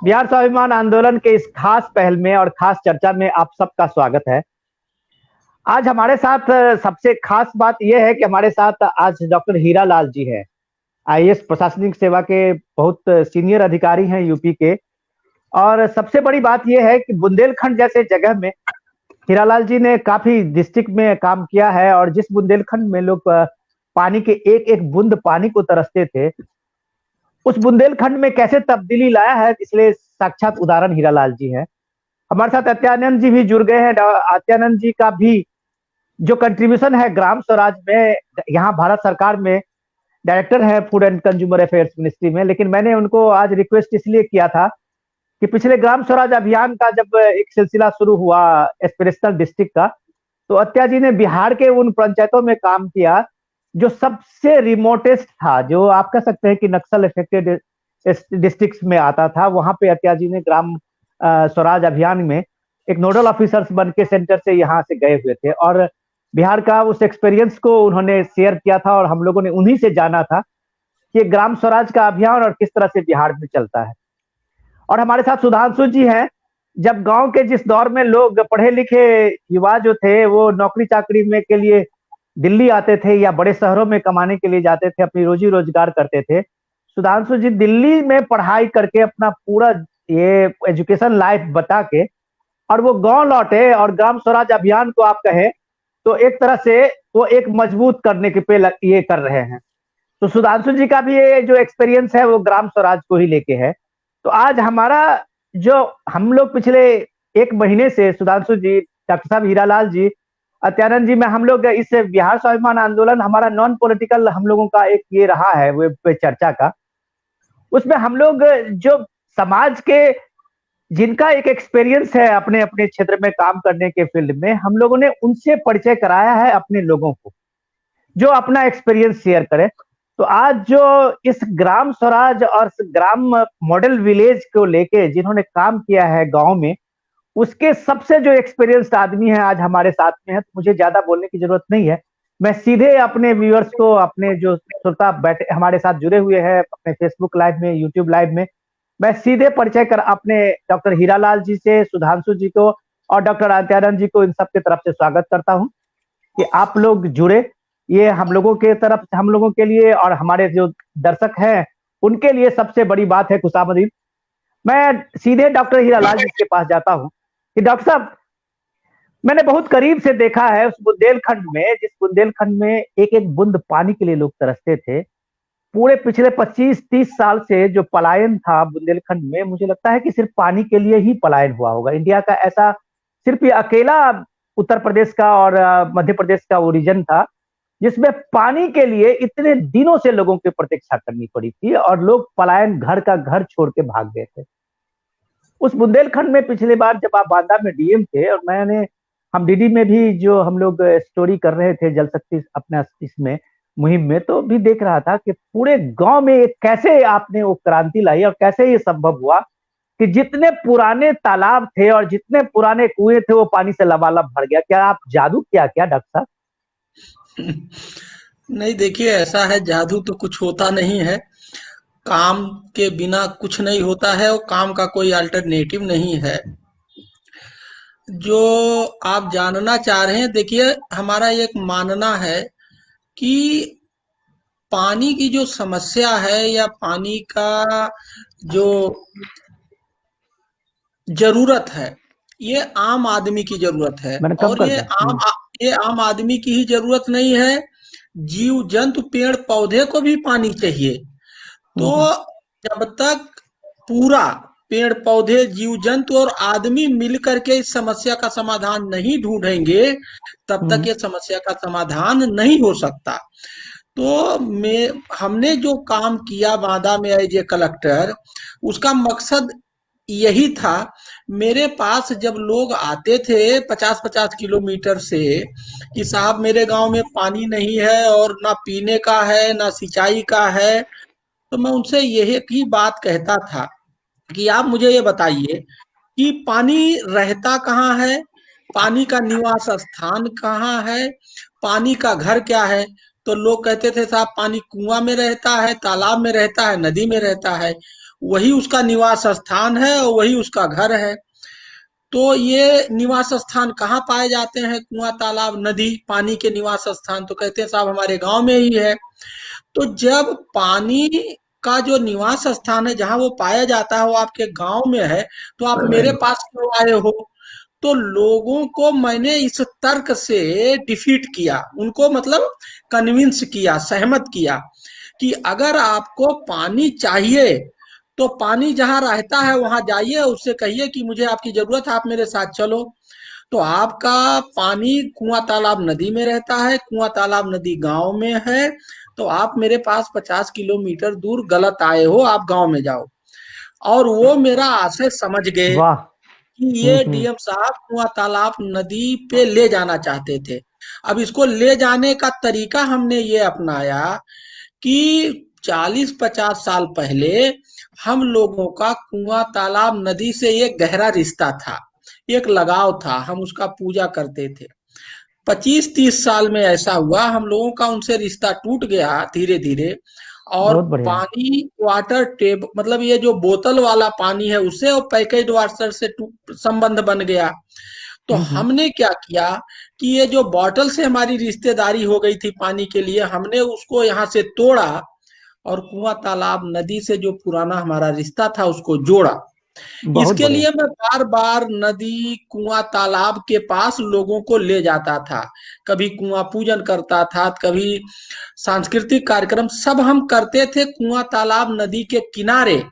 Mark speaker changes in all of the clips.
Speaker 1: बिहार स्वाभिमान आंदोलन के इस खास पहल में और खास चर्चा में आप सबका स्वागत है। आज हमारे साथ सबसे खास बात यह है कि हमारे साथ आज डॉक्टर हीरा लाल जी हैं। आईएएस प्रशासनिक सेवा के बहुत सीनियर अधिकारी हैं यूपी के। और सबसे बड़ी बात यह है कि बुंदेलखंड जैसे जगह में हीरालाल जी ने काफी डिस्ट्रिक्ट में काम किया है, और जिस बुंदेलखंड में लोग पानी के एक एक बूंद पानी को तरसते थे, उस बुंदेलखंड में कैसे तब्दीली लाया है, इसलिए साक्षात उदाहरण हीरालाल जी हैं। हमारे साथ अत्यानंद जी भी जुड़ गए हैं। अत्यानंद जी का भी जो कंट्रीब्यूशन है ग्राम स्वराज में, यहाँ भारत सरकार में डायरेक्टर है food and consumer affairs ministry में, लेकिन मैंने उनको आज रिक्वेस्ट इसलिए किया था कि पिछले ग्राम स्वराज अभियान का जब एक सिलसिला शुरू हुआ एस्पिरेशनल डिस्ट्रिक्ट का, तो अत्या जी ने बिहार के उन पंचायतों में काम किया जो सबसे रिमोटेस्ट था, जो आप कह सकते हैं कि नक्सल इफेक्टेड डिस्ट्रिक्ट्स में आता था। वहां पे अत्या जी ने ग्राम स्वराज अभियान में एक नोडल ऑफिसर्स बन के सेंटर से यहाँ से गए हुए थे, और बिहार का उस एक्सपीरियंस को उन्होंने शेयर किया था, और हम लोगों ने उन्हीं से जाना था कि ग्राम स्वराज का अभियान और किस तरह से बिहार में चलता है। और हमारे साथ सुधांशु जी हैं। जब गांव के जिस दौर में लोग पढ़े लिखे युवा जो थे वो नौकरी चाकरी में के लिए दिल्ली आते थे या बड़े शहरों में कमाने के लिए जाते थे, अपनी रोजी रोजगार करते थे, सुधांशु जी दिल्ली में पढ़ाई करके अपना पूरा ये एजुकेशन लाइफ बता के और वो गांव लौटे, और ग्राम स्वराज अभियान को आप कहें तो एक तरह से वो एक मजबूत करने के पे ये कर रहे हैं। तो सुधांशु जी का भी ये जो एक्सपीरियंस है वो ग्राम स्वराज को ही लेके है। तो आज हमारा जो हम लोग पिछले एक महीने से सुधांशु जी, डॉक्टर साहब हीरालाल जी, अत्यानंद जी में हम लोग इस बिहार स्वाभिमान आंदोलन हमारा नॉन पॉलिटिकल हम लोगों का एक ये रहा है वो चर्चा का। उसमें हम लोग जो समाज के जिनका एक एक्सपीरियंस है अपने अपने क्षेत्र में काम करने के फील्ड में, हम लोगों ने उनसे परिचय कराया है अपने लोगों को, जो अपना एक्सपीरियंस शेयर करें। तो आज जो इस ग्राम स्वराज और ग्राम मॉडल विलेज को लेके जिन्होंने काम किया है गांव में, उसके सबसे जो एक्सपीरियंस्ड आदमी है आज हमारे साथ में है, तो मुझे ज्यादा बोलने की जरूरत नहीं है। मैं सीधे अपने व्यूअर्स को, अपने जो श्रोता बैठे हमारे साथ जुड़े हुए हैं अपने फेसबुक लाइव में, यूट्यूब लाइव में, मैं सीधे परिचय कर अपने डॉक्टर हीरालाल जी से, सुधांशु जी को और डॉक्टर अत्यानंद जी को इन सबके तरफ से स्वागत करता हूं कि आप लोग जुड़े। ये हम लोगों के तरफ, हम लोगों के लिए और हमारे जो दर्शक हैं उनके लिए सबसे बड़ी बात है खुशामदीद। मैं सीधे डॉक्टर हीरालाल जी के पास जाता हूं कि डॉक्टर साहब, मैंने बहुत करीब से देखा है उस बुंदेलखंड में, जिस बुंदेलखंड में एक एक बूंद पानी के लिए लोग तरसते थे। पूरे पिछले 25-30 साल से जो पलायन था बुंदेलखंड में, मुझे लगता है कि सिर्फ पानी के लिए ही पलायन हुआ होगा। इंडिया का ऐसा सिर्फ ये अकेला उत्तर प्रदेश का और मध्य प्रदेश का वो रीजन था जिसमें पानी के लिए इतने दिनों से लोगों की प्रतीक्षा करनी पड़ी थी, और लोग पलायन घर का घर छोड़ के भाग गए थे। उस बुंदेलखंड में पिछली बार जब आप बांदा में डीएम थे, और मैंने हम डीडी में भी जो हम लोग स्टोरी कर रहे थे जल शक्ति अपना इसमें मुहिम में, तो भी देख रहा था कि पूरे गांव में कैसे आपने वो क्रांति लाई और कैसे ये संभव हुआ कि जितने पुराने तालाब थे और जितने पुराने कुएं थे वो पानी से लबालब भर गया। क्या आप जादू किया क्या डॉक्टर साहब?
Speaker 2: नहीं, देखिए ऐसा है, जादू तो कुछ होता नहीं है। काम के बिना कुछ नहीं होता है और काम का कोई अल्टरनेटिव नहीं है। जो आप जानना चाह रहे हैं, देखिए हमारा एक मानना है कि पानी की जो समस्या है या पानी का जो जरूरत है, ये आम आदमी की जरूरत है।
Speaker 1: मैंने कम
Speaker 2: और
Speaker 1: कर दिया।
Speaker 2: ये आम आदमी की ही जरूरत नहीं है, जीव जंतु पेड़ पौधे को भी पानी चाहिए। तो
Speaker 1: हम्म,
Speaker 2: जब तक पूरा पेड़ पौधे जीव जंतु और आदमी मिल करके इस समस्या का समाधान नहीं ढूंढेंगे, तब तक
Speaker 1: हम्म,
Speaker 2: ये समस्या का समाधान नहीं हो सकता। तो मैं हमने जो काम किया बांदा में एज ए कलेक्टर, उसका मकसद यही था। मेरे पास जब लोग आते थे 50-50 किलोमीटर से कि साहब मेरे गांव में पानी नहीं है और ना पीने का है ना सिंचाई का है, तो मैं उनसे यही की बात कहता था कि आप मुझे ये बताइए कि पानी रहता कहाँ है, पानी का निवास स्थान कहाँ है, पानी का घर क्या है। तो लोग कहते थे साहब पानी कुआं में रहता है, तालाब में रहता है, नदी में रहता है। वही उसका निवास स्थान है और वही उसका घर है। तो ये निवास स्थान कहाँ पाए जाते हैं? कुआं, तालाब, नदी, पानी के निवास स्थान तो कहते हैं साहब हमारे गांव में ही है। तो जब पानी का जो निवास स्थान है जहाँ वो पाया जाता है वो आपके गांव में है, तो आप मेरे पास क्यों आए हो? तो लोगों को मैंने इस तर्क से डिफीट किया, उनको मतलब कन्विंस किया, सहमत किया कि अगर आपको पानी चाहिए तो पानी जहां रहता है वहां जाइए, उससे कहिए कि मुझे आपकी जरूरत है, आप मेरे साथ चलो। तो आपका पानी कुआं तालाब नदी में रहता है, कुआं तालाब नदी गांव में है, तो आप मेरे पास 50 किलोमीटर दूर गलत आए हो, आप गांव में जाओ। और वो मेरा आशय समझ गए
Speaker 1: वाह।
Speaker 2: कि ये डीएम साहब कुआं तालाब नदी पे ले जाना चाहते थे। अब इसको ले जाने का तरीका हमने ये अपनाया कि 40-50 साल पहले हम लोगों का कुआं तालाब नदी से एक गहरा रिश्ता था, एक लगाव था, हम उसका पूजा करते थे। 25-30 साल में ऐसा हुआ हम लोगों का उनसे रिश्ता टूट गया धीरे धीरे। और
Speaker 1: बहुत बढ़िया।
Speaker 2: पानी, वाटर टेब मतलब ये जो बोतल वाला पानी है उससे और पैकेज वाटर से संबंध बन गया। तो
Speaker 1: हम्म।
Speaker 2: हमने क्या किया कि ये जो बॉटल से हमारी रिश्तेदारी हो गई थी पानी के लिए, हमने उसको यहाँ से तोड़ा और कुआं तालाब नदी से जो पुराना हमारा रिश्ता था उसको जोड़ा।
Speaker 1: बहुत
Speaker 2: इसके
Speaker 1: बढ़िया।
Speaker 2: लिए मैं बार बार नदी, कुआं, तालाब के पास लोगों को ले जाता था। कभी कुआं पूजन करता था, कभी सांस्कृतिक कार्यक्रम, सब हम करते थे कुआं तालाब नदी के किनारे,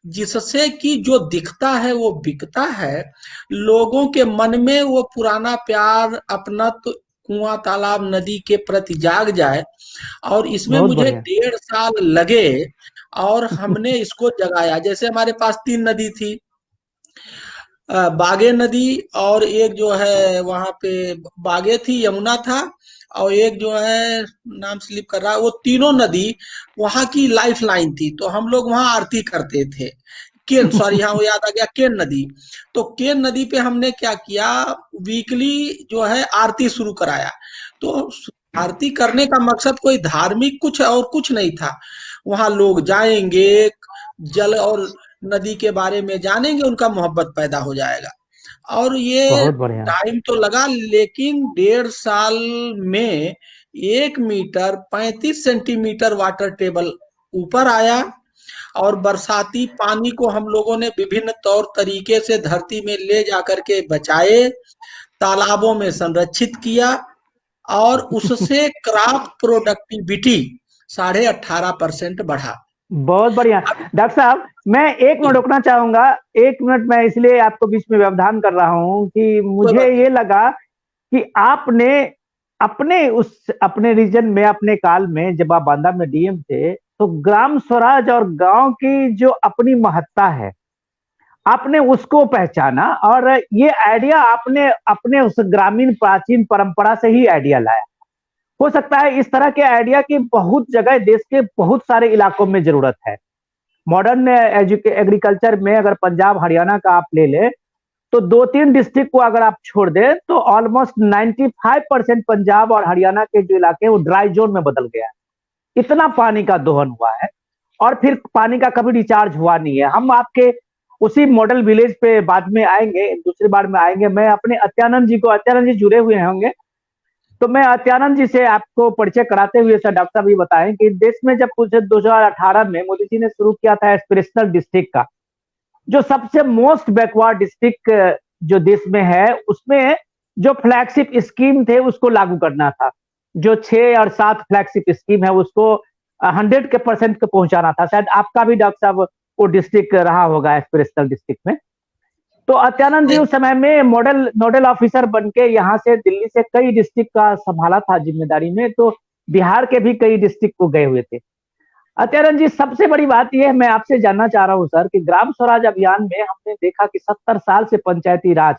Speaker 2: जिससे कि जो दिखता है वो बिकता है, लोगों के मन में वो पुराना प्यार, अपनत्व कुआं तालाब नदी के प्रति जाग जाए। और इसमें
Speaker 1: बहुत
Speaker 2: मुझे
Speaker 1: बढ़िया।
Speaker 2: 1.5 साल लगे और हमने इसको जगाया। जैसे हमारे पास 3 नदी थी, बागे नदी, और एक जो है वहां पे बागे थी, यमुना था, और एक जो है नाम स्लिप कर रहा है, वो तीनों नदी वहां की लाइफ लाइन थी। तो हम लोग वहां आरती करते थे। केन, सॉरी, हाँ वो याद आ गया, केन नदी। तो केन नदी पे हमने क्या किया, वीकली जो है आरती शुरू कराया। तो आरती करने का मकसद कोई धार्मिक कुछ और कुछ नहीं था। वहां लोग जाएंगे, जल और नदी के बारे में जानेंगे, उनका मोहब्बत पैदा हो जाएगा। और ये
Speaker 1: बहुत बढ़िया।
Speaker 2: टाइम तो लगा, लेकिन 1.5 साल में 1 मीटर 35 सेंटीमीटर वाटर टेबल ऊपर आया। और बरसाती पानी को हम लोगों ने विभिन्न तौर तरीके से धरती में ले जाकर के बचाए, तालाबों में संरक्षित किया, और उससे क्रॉप प्रोडक्टिविटी 18.5% बढ़ा।
Speaker 1: बहुत बढ़िया। डॉक्टर साहब, मैं 1 मिनट रुकना चाहूंगा। 1 मिनट मैं इसलिए आपको बीच में व्यवधान कर रहा हूं कि
Speaker 2: कोई
Speaker 1: मुझे
Speaker 2: बात नहीं।
Speaker 1: ये लगा कि आपने अपने रीजन में, अपने काल में जब आप बांदा में डीएम थे, तो ग्राम स्वराज और गांव की जो अपनी महत्ता है, आपने उसको पहचाना और ये आइडिया आपने अपने उस ग्रामीण प्राचीन परंपरा से ही आइडिया लाया। हो सकता है इस तरह के आइडिया की बहुत जगह देश के बहुत सारे इलाकों में जरूरत है। मॉडर्न एग्रीकल्चर में अगर पंजाब हरियाणा का आप ले ले, तो 2-3 डिस्ट्रिक्ट को अगर आप छोड़ दें तो ऑलमोस्ट 95% पंजाब और हरियाणा के जो इलाके हैं वो ड्राई जोन में बदल गया है। इतना पानी का दोहन हुआ है और फिर पानी का कभी रिचार्ज हुआ नहीं है। हम आपके उसी मॉडल विलेज पे बाद में आएंगे, दूसरी बार में आएंगे। मैं अपने अत्यानंद जी को, अत्यानंद जी जुड़े हुए होंगे, तो मैं अत्यानंद जी से आपको परिचय कराते हुए सर डॉक्टर साहब ये बताएं कि देश में जब कुछ 2018 में मोदी जी ने शुरू किया था एस्पिरेशनल डिस्ट्रिक्ट का, जो सबसे मोस्ट बैकवर्ड डिस्ट्रिक्ट जो देश में है, उसमें जो फ्लैगशिप स्कीम थे उसको लागू करना था। जो 6 और 7 फ्लैगशिप स्कीम है उसको 100% के पहुंचाना था। शायद आपका भी डॉक्टर साहब वो डिस्ट्रिक्ट रहा होगा एस्पिरेशनल डिस्ट्रिक्ट में। तो अत्यानंद जी उस समय में मॉडल नोडल ऑफिसर बन के यहाँ से दिल्ली से कई डिस्ट्रिक्ट का संभाला था जिम्मेदारी में, तो बिहार के भी कई डिस्ट्रिक्ट को गए हुए थे। अत्यानंद जी, सबसे बड़ी बात यह मैं आपसे जानना चाह रहा हूँ सर कि ग्राम स्वराज अभियान में हमने देखा कि 70 साल से पंचायती राज,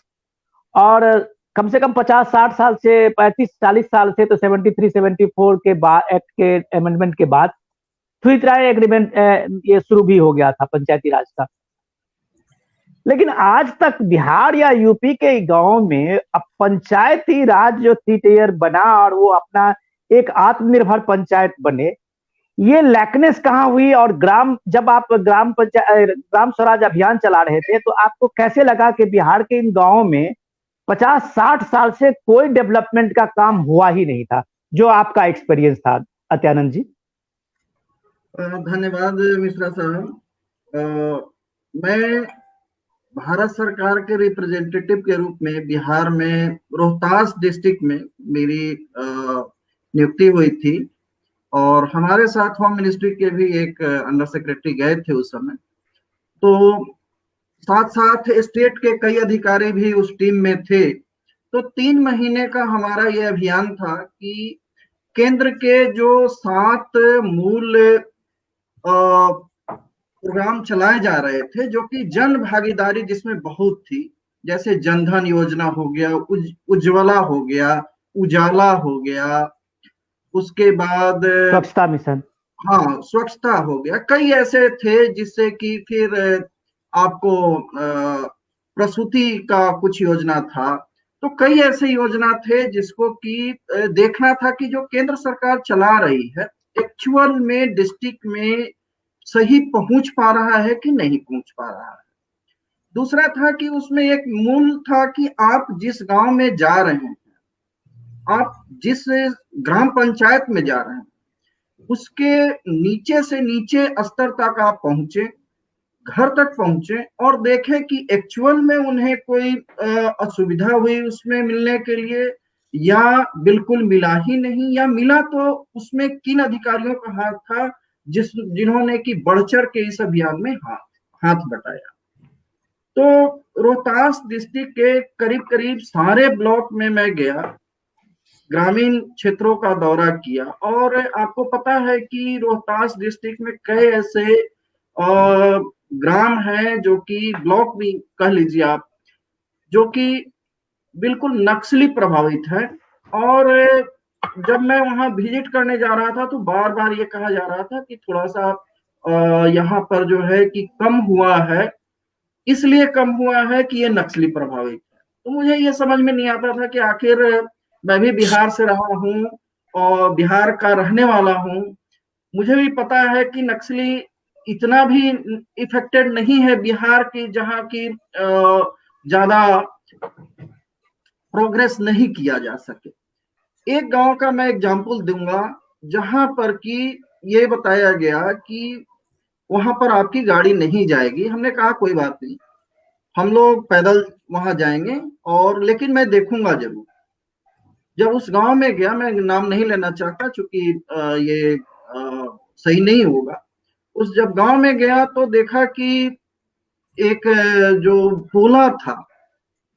Speaker 1: और कम से कम 50-60 साल से, 35-40 साल से, तो 73-74 के बाद एक्ट के अमेंडमेंट के बाद त्रिपुरा एग्रीमेंट ये शुरू भी हो गया था पंचायती राज का। लेकिन आज तक बिहार या यूपी के गांव में अब पंचायती राज जो 3 टियर बना और वो अपना एक आत्मनिर्भर पंचायत बने, ये लैकनेस कहाँ हुई, और जब आप ग्राम स्वराज अभियान चला रहे थे तो आपको कैसे लगा कि बिहार के इन गांवों में 50-60 साल से कोई डेवलपमेंट का काम हुआ ही नहीं था? जो आपका एक्सपीरियंस था अत्यानंद जी।
Speaker 3: धन्यवाद मिश्रा साहब। मैं भारत सरकार के रिप्रेजेंटेटिव के रूप में बिहार में रोहतास डिस्ट्रिक्ट में मेरी नियुक्ति हुई थी, और हमारे साथ होम मिनिस्ट्री के भी एक अंडर सेक्रेटरी गए थे उस समय। तो साथ साथ स्टेट के कई अधिकारी भी उस टीम में थे। तो 3 महीने का हमारा ये अभियान था कि केंद्र के जो 7 मूल प्रोग्राम चलाए जा रहे थे, जो कि जन भागीदारी जिसमें बहुत थी, जैसे जनधन योजना हो गया, उज्ज्वला हो गया, उजाला हो गया, उसके बाद
Speaker 1: स्वच्छता मिशन,
Speaker 3: हाँ स्वच्छता हो गया, कई ऐसे थे जिससे कि फिर आपको प्रसूति का कुछ योजना था। तो कई ऐसे योजना थे जिसको कि देखना था कि जो केंद्र सरकार चला रही है एक्चुअल में डिस्ट्रिक्ट में सही पहुंच पा रहा है कि नहीं पहुंच पा रहा है। दूसरा था कि उसमें एक मूल था कि आप जिस गांव में जा रहे हैं, आप जिस ग्राम पंचायत में जा रहे हैं, उसके नीचे से नीचे स्तर तक आप पहुंचे, घर तक पहुंचे, और देखें कि एक्चुअल में उन्हें कोई असुविधा हुई उसमें मिलने के लिए, या बिल्कुल मिला ही नहीं, या मिला तो उसमें किन अधिकारियों का हाथ था जिन्होंने कि बढ़ चढ़ के इस अभियान में हाथ बटाया। तो रोहतास डिस्ट्रिक्ट के करीब करीब सारे ब्लॉक में मैं गया, ग्रामीण क्षेत्रों का दौरा किया, और आपको पता है कि रोहतास डिस्ट्रिक्ट में कई ऐसे ग्राम हैं जो कि ब्लॉक भी कह लीजिए आप, जो कि बिल्कुल नक्सली प्रभावित है। और जब मैं वहां विजिट करने जा रहा था तो बार बार ये कहा जा रहा था कि थोड़ा सा यहाँ पर जो है कि कम हुआ है, इसलिए कम हुआ है कि ये नक्सली प्रभावित है। तो मुझे ये समझ में नहीं आता था कि आखिर मैं भी बिहार से रहा हूँ और बिहार का रहने वाला हूँ, मुझे भी पता है कि नक्सली इतना भी इफेक्टेड नहीं है बिहार की, जहाँ की ज्यादा प्रोग्रेस नहीं किया जा सके। एक गांव का मैं एग्जांपल दूंगा जहां पर कि ये बताया गया कि वहां पर आपकी गाड़ी नहीं जाएगी। हमने कहा कोई बात नहीं, हम लोग पैदल वहां जाएंगे, और लेकिन मैं देखूंगा जरूर। जब उस गांव में गया, मैं नाम नहीं लेना चाहता क्योंकि ये सही नहीं होगा। उस जब गांव में गया तो देखा कि एक जो टोला था,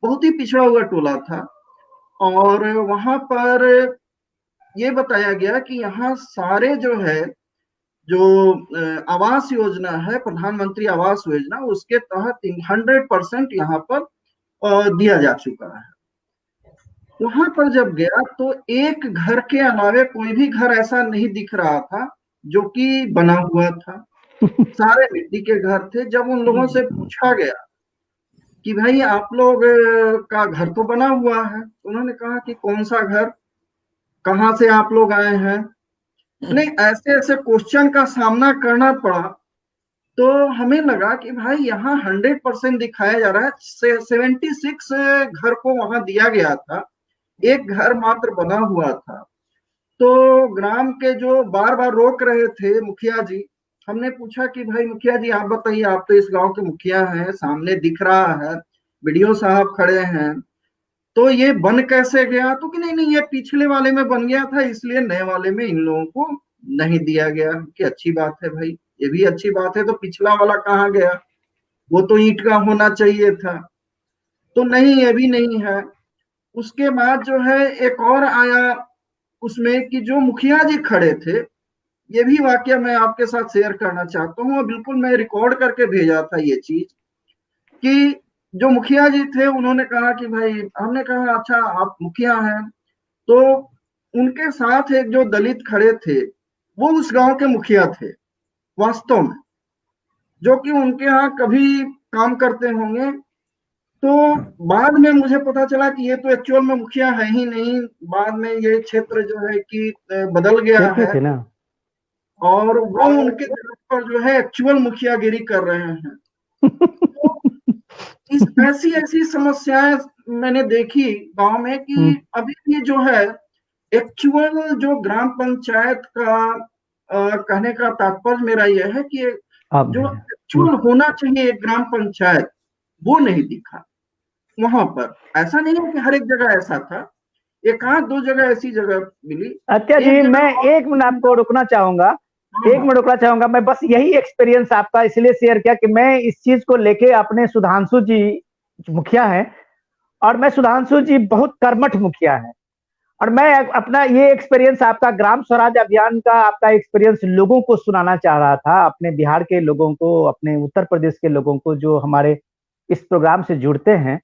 Speaker 3: बहुत ही पिछड़ा हुआ टोला था, और वहां पर ये बताया गया कि यहाँ सारे जो है, जो आवास योजना है, प्रधानमंत्री आवास योजना, उसके तहत 100% यहाँ पर दिया जा चुका है। वहां पर जब गया तो एक घर के अलावे कोई भी घर ऐसा नहीं दिख रहा था जो कि बना हुआ था, सारे मिट्टी के घर थे। जब उन लोगों से पूछा गया कि भाई आप लोग का घर तो बना हुआ है, उन्होंने कहा कि कौन सा घर, कहाँ से आप लोग आए हैं। नहीं, ऐसे ऐसे क्वेश्चन का सामना करना पड़ा। तो हमें लगा कि भाई यहाँ 100% दिखाया जा रहा है, 76 घर को वहां दिया गया था, एक घर मात्र बना हुआ था। तो ग्राम के जो बार बार रोक रहे थे मुखिया जी, हमने पूछा कि भाई मुखिया जी आप बताइए, आप तो इस गांव के मुखिया हैं, सामने दिख रहा है, बीडीओ साहब खड़े हैं, तो ये बन कैसे गया? तो कि नहीं नहीं, ये पिछले वाले में बन गया था, इसलिए नए वाले में इन लोगों को नहीं दिया गया। कि अच्छी बात है भाई, ये भी अच्छी बात है, तो पिछला वाला कहाँ गया? वो तो ईंट का होना चाहिए था। तो नहीं, ये भी नहीं है। उसके बाद जो है एक और आया उसमें कि जो मुखिया जी खड़े थे, ये भी वाकया मैं आपके साथ शेयर करना चाहता हूँ, बिल्कुल मैं रिकॉर्ड करके भेजा था ये चीज, कि जो मुखिया जी थे उन्होंने कहा कि भाई, हमने कहा अच्छा आप मुखिया हैं, तो उनके साथ एक जो दलित खड़े थे वो उस गांव के मुखिया थे वास्तव में, जो कि उनके यहाँ कभी काम करते होंगे। तो बाद में मुझे पता चला कि ये तो एक्चुअल में मुखिया है ही नहीं, बाद में ये क्षेत्र जो है कि बदल गया है।
Speaker 1: थे ना।
Speaker 3: और वो उनके जगह पर जो है एक्चुअल मुखियागिरी कर रहे हैं। तो इस ऐसी ऐसी समस्याएं मैंने देखी गांव में कि अभी भी जो है एक्चुअल जो ग्राम पंचायत का कहने का तात्पर्य मेरा यह है कि जो एक्चुअल होना चाहिए एक ग्राम पंचायत, वो नहीं दिखा वहां पर। ऐसा नहीं है कि हर एक जगह ऐसा था, एक आध दो जगह ऐसी जगह मिली।
Speaker 1: अत्या जी, मैं एक मिनट आपको रुकना चाहूंगा, मैं बस यही एक्सपीरियंस आपका इसलिए शेयर किया कि मैं इस चीज को लेके अपने सुधांशु जी मुखिया हैं, और मैं सुधांशु जी बहुत कर्मठ मुखिया है, और मैं अपना ये एक्सपीरियंस आपका ग्राम स्वराज अभियान का आपका एक्सपीरियंस लोगों को सुनाना चाह रहा था, अपने बिहार के लोगों को, अपने उत्तर प्रदेश के लोगों को जो हमारे इस प्रोग्राम से जुड़ते हैं,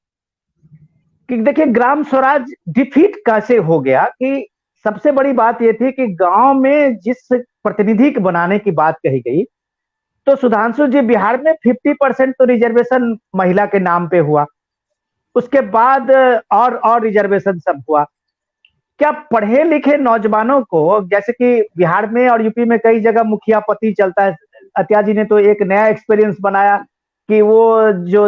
Speaker 1: कि देखिए ग्राम स्वराज डिफीट कैसे हो गया। कि सबसे बड़ी बात यह थी कि गांव में जिस प्रतिनिधि के बनाने की बात कही गई, तो सुधांशु जी बिहार में 50% तो रिजर्वेशन महिला के नाम पे हुआ, उसके बाद और रिजर्वेशन सब हुआ। क्या पढ़े लिखे नौजवानों को, जैसे कि बिहार में और यूपी में कई जगह मुखिया पति चलता है, अत्या जी ने तो एक नया एक्सपीरियंस बनाया कि वो जो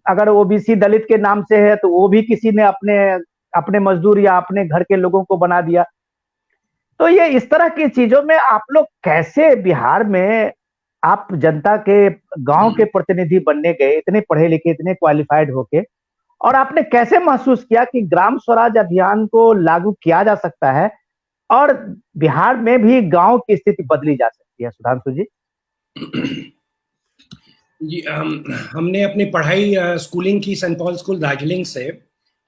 Speaker 1: अगर ओबीसी दलित के नाम से है तो वो भी किसी ने अपने मजदूर या अपने घर के लोगों को बना दिया। तो ये इस तरह की चीजों में आप लोग कैसे बिहार में आप जनता के गांव के प्रतिनिधि बनने गए, इतने पढ़े लिखे, इतने क्वालिफाइड होके, और आपने कैसे महसूस किया कि ग्राम स्वराज अभियान को लागू किया जा सकता है और बिहार में भी गांव की स्थिति बदली जा सकती है? सुधांशु जी।
Speaker 4: जी, हमने अपनी पढ़ाई स्कूलिंग की सेंट पॉल स्कूल दार्जिलिंग से,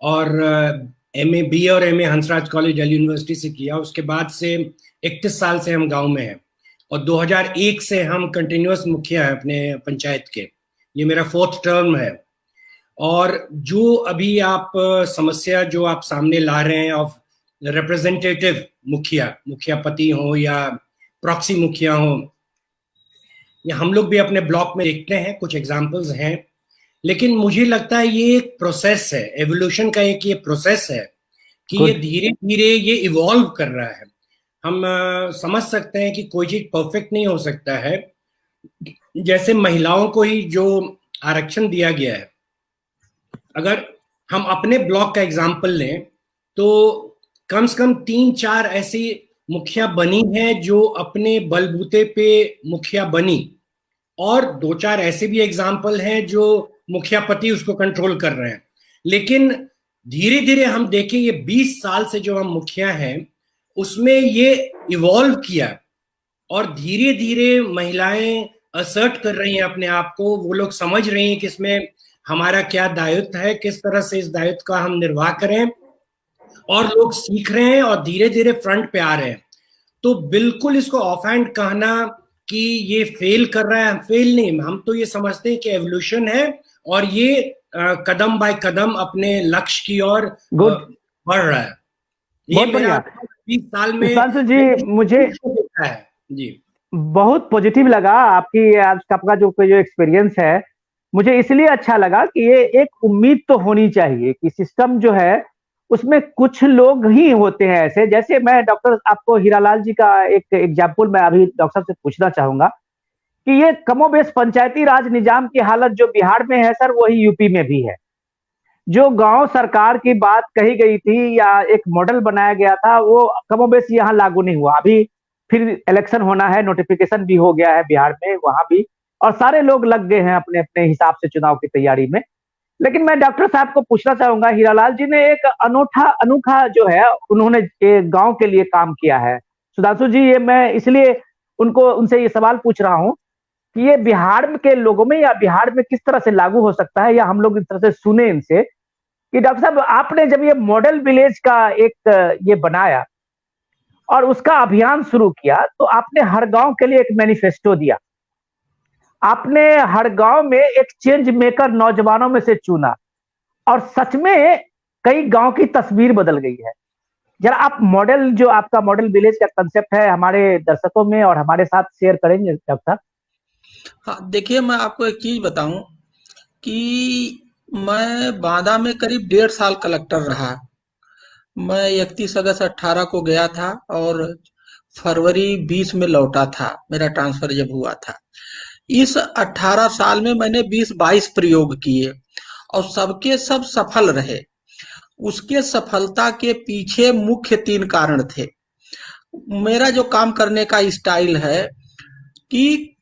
Speaker 4: और एमए बी और MA Hansraj college Delhi university से किया। उसके बाद से 31 साल से हम गांव में हैं, और 2001 से हम कंटिन्यूअस मुखिया हैं अपने पंचायत के। ये मेरा 4th टर्म है। और जो अभी आप समस्या जो आप सामने ला रहे हैं ऑफ रिप्रेजेंटेटिव मुखिया पति हो या प्रॉक्सी मुखिया हो, ये हम लोग भी अपने ब्लॉक में देखते हैं, कुछ एग्जाम्पल्स हैं। लेकिन मुझे लगता है ये एक प्रोसेस है, एवोल्यूशन का एक ये प्रोसेस है कि ये धीरे धीरे ये इवॉल्व कर रहा है। हम समझ सकते हैं कि कोई चीज परफेक्ट नहीं हो सकता है। जैसे महिलाओं को ही जो आरक्षण दिया गया है, अगर हम अपने ब्लॉक का एग्जाम्पल लें तो कम से कम 3-4 ऐसी मुखिया बनी है जो अपने बलबूते पे मुखिया बनी, और 2-4 ऐसे भी एग्जाम्पल हैं जो मुखिया पति उसको कंट्रोल कर रहे हैं। लेकिन धीरे धीरे हम देखें, ये 20 साल से जो हम मुखिया हैं उसमें ये इवॉल्व किया, और धीरे धीरे महिलाएं असर्ट कर रही हैं अपने आप को। वो लोग समझ रही हैं कि इसमें हमारा क्या दायित्व है, किस तरह से इस दायित्व का हम निर्वाह करें, और लोग सीख रहे हैं और धीरे धीरे फ्रंट पे आ रहे हैं। तो बिल्कुल इसको ऑफ हैंड कहना कि ये फेल कर रहा है, फेल नहीं, हम तो ये समझते हैं कि एवोल्यूशन है, और ये कदम बाय कदम अपने लक्ष्य की ओर बढ़ रहा है। ये मेरा 20 साल में
Speaker 1: जी मुझे
Speaker 4: है जी
Speaker 1: बहुत पॉजिटिव लगा आपकी आपका जो एक्सपीरियंस है। मुझे इसलिए अच्छा लगा कि ये एक उम्मीद तो होनी चाहिए कि सिस्टम जो है उसमें कुछ लोग ही होते हैं ऐसे। जैसे मैं डॉक्टर आपको हीरालाल जी का एक एग्जाम्पल मैं अभी डॉक्टर से पूछना चाहूंगा कि ये कमोबेश पंचायती राज निजाम की हालत जो बिहार में है सर, वही यूपी में भी है। जो गांव सरकार की बात कही गई थी या एक मॉडल बनाया गया था, वो कमोबेश यहाँ लागू नहीं हुआ। अभी फिर इलेक्शन होना है, नोटिफिकेशन भी हो गया है बिहार में, वहां भी, और सारे लोग लग गए हैं अपने अपने हिसाब से चुनाव की तैयारी में। लेकिन मैं डॉक्टर साहब को पूछना चाहूंगा, हीरालाल जी ने एक अनोखा जो है उन्होंने गांव के लिए काम किया है। सुधांशु जी, ये मैं इसलिए उनसे ये सवाल पूछ रहा हूं कि ये बिहार के लोगों में या बिहार में किस तरह से लागू हो सकता है, या हम लोग इस तरह से सुने इनसे कि डॉक्टर साहब आपने जब ये मॉडल विलेज का एक ये बनाया और उसका अभियान शुरू किया, तो आपने हर गांव के लिए एक मैनिफेस्टो दिया, आपने हर गांव में एक चेंज मेकर नौजवानों में से चुना, और सच में कई गांव की तस्वीर बदल गई है। जरा आप मॉडल, जो आपका मॉडल विलेज का कंसेप्ट है, हमारे दर्शकों में और हमारे साथ शेयर करेंगे डॉक्टर?
Speaker 2: हाँ, देखिए मैं आपको एक चीज बताऊं कि मैं बांदा में करीब 1.5 साल कलेक्टर रहा। मैं 31 अगस्त 18 को गया था, और फरवरी 20 में लौटा था, मेरा ट्रांसफर जब हुआ था। इस 18 साल में मैंने 20-22 प्रयोग किए और सबके सब सफल रहे। उसके सफलता के पीछे मुख्य 3 कारण थे। मेरा जो काम करने का स्टाइल है कि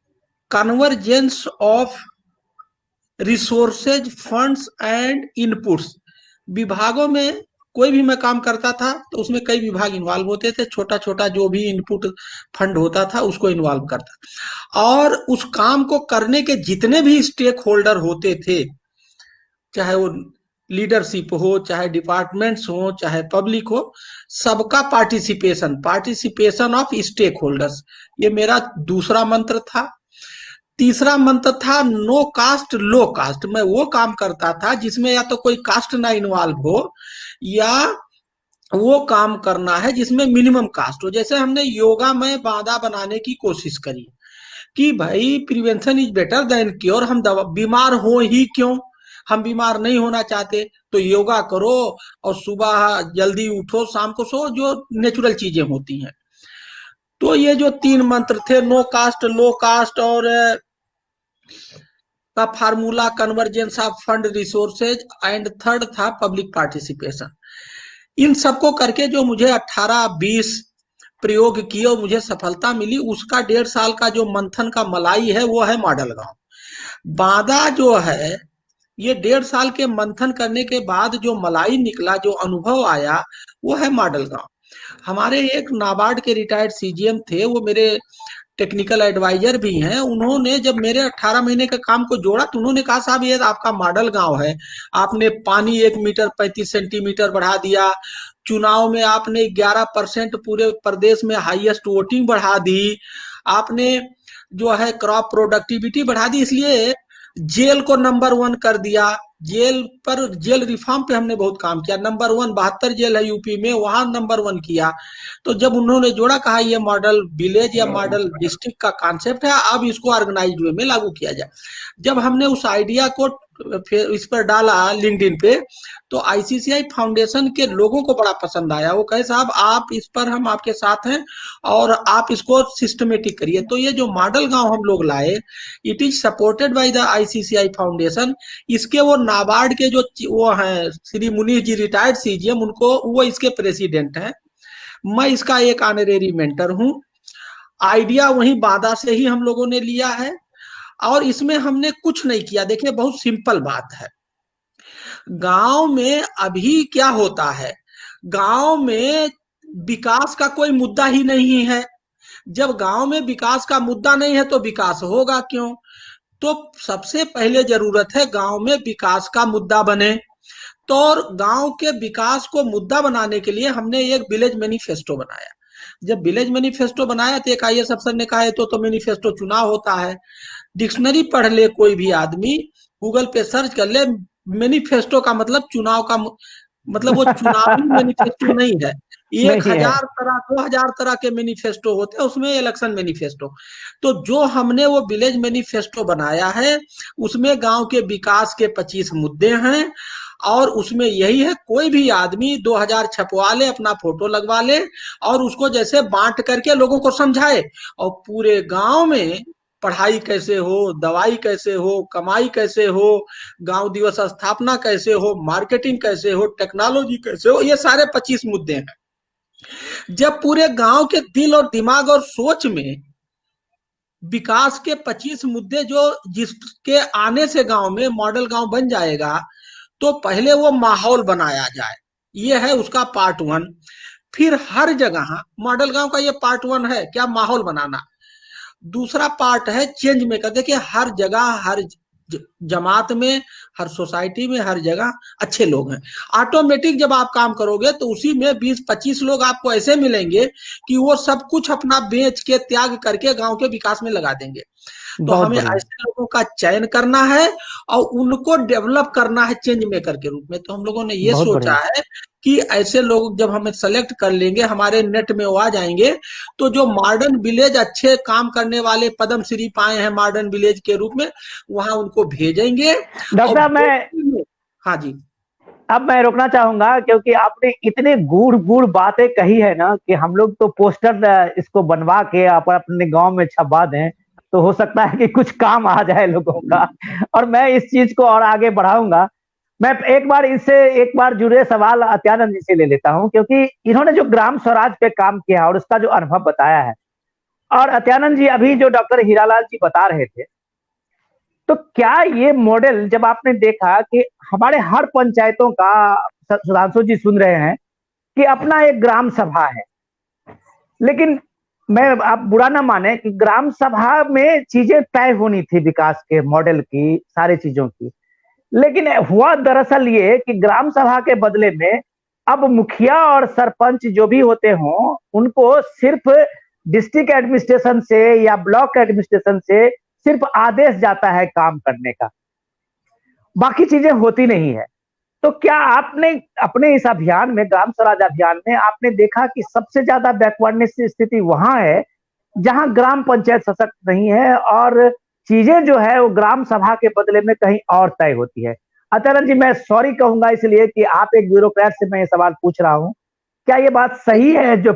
Speaker 2: convergence of resources, funds and inputs. विभागों में कोई भी मैं काम करता था तो उसमें कई विभाग इन्वॉल्व होते थे, छोटा छोटा जो भी इनपुट फंड होता था उसको इन्वॉल्व करता, और उस काम को करने के जितने भी स्टेक होल्डर होते थे, चाहे वो लीडरशिप हो, चाहे डिपार्टमेंट्स हो, चाहे पब्लिक हो, सबका पार्टिसिपेशन ऑफ स्टेक होल्डर्स, ये मेरा दूसरा मंत्र था। तीसरा मंत्र था नो कास्ट लो कास्ट। मैं वो काम करता था जिसमें या तो कोई कास्ट ना इन्वॉल्व हो, या वो काम करना है जिसमें मिनिमम कास्ट हो। जैसे हमने योगा में बाधा बनाने की कोशिश करी कि भाई prevention is better than cure, हम बीमार हो ही क्यों, हम बीमार नहीं होना चाहते तो योगा करो और सुबह जल्दी उठो, शाम को सो, जो नेचुरल चीजें होती हैं। तो ये जो 3 मंत्र थे, नो कास्ट लो कास्ट और का formula convergence of fund resources, and third था पब्लिक पार्टिसिपेशन। इन सबको करके जो मुझे 18-20 प्रयोग किए और मुझे सफलता मिली, उसका 1.5 साल का जो मंथन का मलाई है वो है मॉडल गांव। बांदा जो है, ये 1.5 साल के मंथन करने के बाद जो मलाई निकला, जो अनुभव आया, वो है मॉडल गांव। हमारे एक नाबार्ड के रिटायर्ड सीजीएम थे, वो मेरे टेक्निकल एडवाइजर भी हैं। उन्होंने जब मेरे 18 महीने के काम को जोड़ा तो उन्होंने कहा साहब ये आपका मॉडल गांव है, आपने पानी 1 मीटर 35 सेंटीमीटर बढ़ा दिया, चुनाव में आपने 11% पूरे प्रदेश में हाईएस्ट वोटिंग बढ़ा दी, आपने जो है क्रॉप प्रोडक्टिविटी बढ़ा दी, इसलिए जेल को नंबर 1 कर दिया। जेल रिफॉर्म पे हमने बहुत काम किया, नंबर 1 72 जेल है यूपी में, वहां नंबर 1 किया। तो जब उन्होंने जोड़ा, कहा ये मॉडल विलेज या मॉडल डिस्ट्रिक्ट का कॉन्सेप्ट है, अब इसको ऑर्गेनाइज्ड वे में लागू किया जाए। जब हमने उस आइडिया को फिर इस पर डाला लिंक्डइन पे, तो आईसीसीआई फाउंडेशन के लोगों को बड़ा पसंद आया। वो कहे साहब आप इस पर, हम आपके साथ हैं और आप इसको सिस्टमेटिक करिए। तो ये जो मॉडल गांव हम लोग लाए, it is supported by the ICCI foundation. इसके वो नाबार्ड के जो वो हैं श्री मुनीष जी, रिटायर्ड सीजीएम, उनको, वो इसके प्रेसिडेंट हैं। मैं इसका एक ऑनरेरी मेंटर हूं। आइडिया वहीं बांदा से ही हम लोगों ने लिया है और इसमें हमने कुछ नहीं किया। देखिए बहुत सिंपल बात है। गांव में अभी क्या होता है, गांव में विकास का कोई मुद्दा ही नहीं है। जब गांव में विकास का मुद्दा नहीं है तो विकास होगा क्यों? तो सबसे पहले जरूरत है गांव में विकास का मुद्दा बने। तो और गांव के विकास को मुद्दा बनाने के लिए हमने एक विलेज मैनिफेस्टो बनाया। जब विलेज मैनिफेस्टो बनाया तो एक आईएएस अफसर ने कहा तो मैनिफेस्टो चुनाव होता है। डिक्शनरी पढ़ ले कोई भी आदमी, गूगल पे सर्च कर ले, मैनिफेस्टो का मतलब चुनाव का मतलब वो चुनावी मैनिफेस्टो नहीं है। 1000 तरह 2000 तरह के मैनिफेस्टो होते हैं, उसमें इलेक्शन मैनिफेस्टो। तो जो हमने वो विलेज मैनिफेस्टो बनाया है, उसमें गांव के विकास के 25 मुद्दे हैं और उसमें यही है, कोई भी आदमी 2000 छपवा ले, अपना फोटो लगवा ले और उसको जैसे बांट करके लोगों को समझाए, और पूरे गांव में पढ़ाई कैसे हो, दवाई कैसे हो, कमाई कैसे हो, गांव दिवस स्थापना कैसे हो, मार्केटिंग कैसे हो, टेक्नोलॉजी कैसे हो, ये सारे 25 मुद्दे हैं। जब पूरे गांव के दिल और दिमाग और सोच में विकास के 25 मुद्दे, जो जिसके आने से गांव में मॉडल गांव बन जाएगा, तो पहले वो माहौल बनाया जाए, ये है उसका पार्ट 1। फिर हर जगह मॉडल गांव का ये पार्ट 1 है, क्या माहौल बनाना। दूसरा पार्ट है चेंज मेकर। देखिए हर जगह, हर जमात में, हर सोसाइटी में, हर जगह अच्छे लोग हैं। ऑटोमेटिक जब आप काम करोगे तो उसी में 20-25 लोग आपको ऐसे मिलेंगे कि वो सब कुछ अपना बेच के, त्याग करके गांव के विकास में लगा देंगे। तो हमें ऐसे लोगों का चयन करना है और उनको डेवलप करना है चेंज मेकर के रूप में। तो हम लोगों ने ये सोचा है कि ऐसे लोग जब हमें सेलेक्ट कर लेंगे, हमारे नेट में वो आ जाएंगे, तो जो मॉडर्न विलेज अच्छे काम करने वाले पद्म श्री पाए हैं मॉडर्न विलेज के रूप में, वहां उनको भेजेंगे।
Speaker 1: डॉक्टर साहब मैं,
Speaker 2: हाँ जी,
Speaker 1: अब मैं रोकना चाहूंगा, क्योंकि आपने इतने गूढ़ गूढ़ बातें कही है ना कि हम लोग तो पोस्टर इसको बनवा के आप अपने गांव में छपवा दें तो हो सकता है कि कुछ काम आ जाए लोगों का। और मैं इस चीज को और आगे बढ़ाऊंगा। मैं एक बार जुड़े सवाल अत्यानंद जी से ले लेता हूं, क्योंकि इन्होंने जो ग्राम स्वराज पे काम किया और उसका जो अनुभव बताया है, और अत्यानंद जी अभी जो डॉक्टर हीरालाल जी बता रहे थे, तो क्या ये मॉडल जब आपने देखा कि हमारे हर पंचायतों का, सुधांशु जी सुन रहे हैं कि अपना एक ग्राम सभा है, लेकिन मैं, आप बुरा ना माने कि ग्राम सभा में चीजें तय होनी थी विकास के मॉडल की, सारी चीजों की, लेकिन हुआ दरअसल ये कि ग्राम सभा के बदले में अब मुखिया और सरपंच जो भी होते हों उनको सिर्फ डिस्ट्रिक्ट एडमिनिस्ट्रेशन से या ब्लॉक एडमिनिस्ट्रेशन से सिर्फ आदेश जाता है काम करने का, बाकी चीजें होती नहीं है। तो क्या आपने अपने इस अभियान में, ग्राम स्वराज अभियान में, आपने देखा कि सबसे ज्यादा बैकवर्डनेस की स्थिति वहां है जहां ग्राम पंचायत सशक्त नहीं है और चीजें जो है वो ग्राम सभा के बदले में कहीं और तय होती है? अत्यानंद जी, मैं सॉरी कहूंगा इसलिए कि आप एक ब्यूरोक्रेट से मैं ये सवाल पूछ रहा हूं, क्या ये बात सही है? जो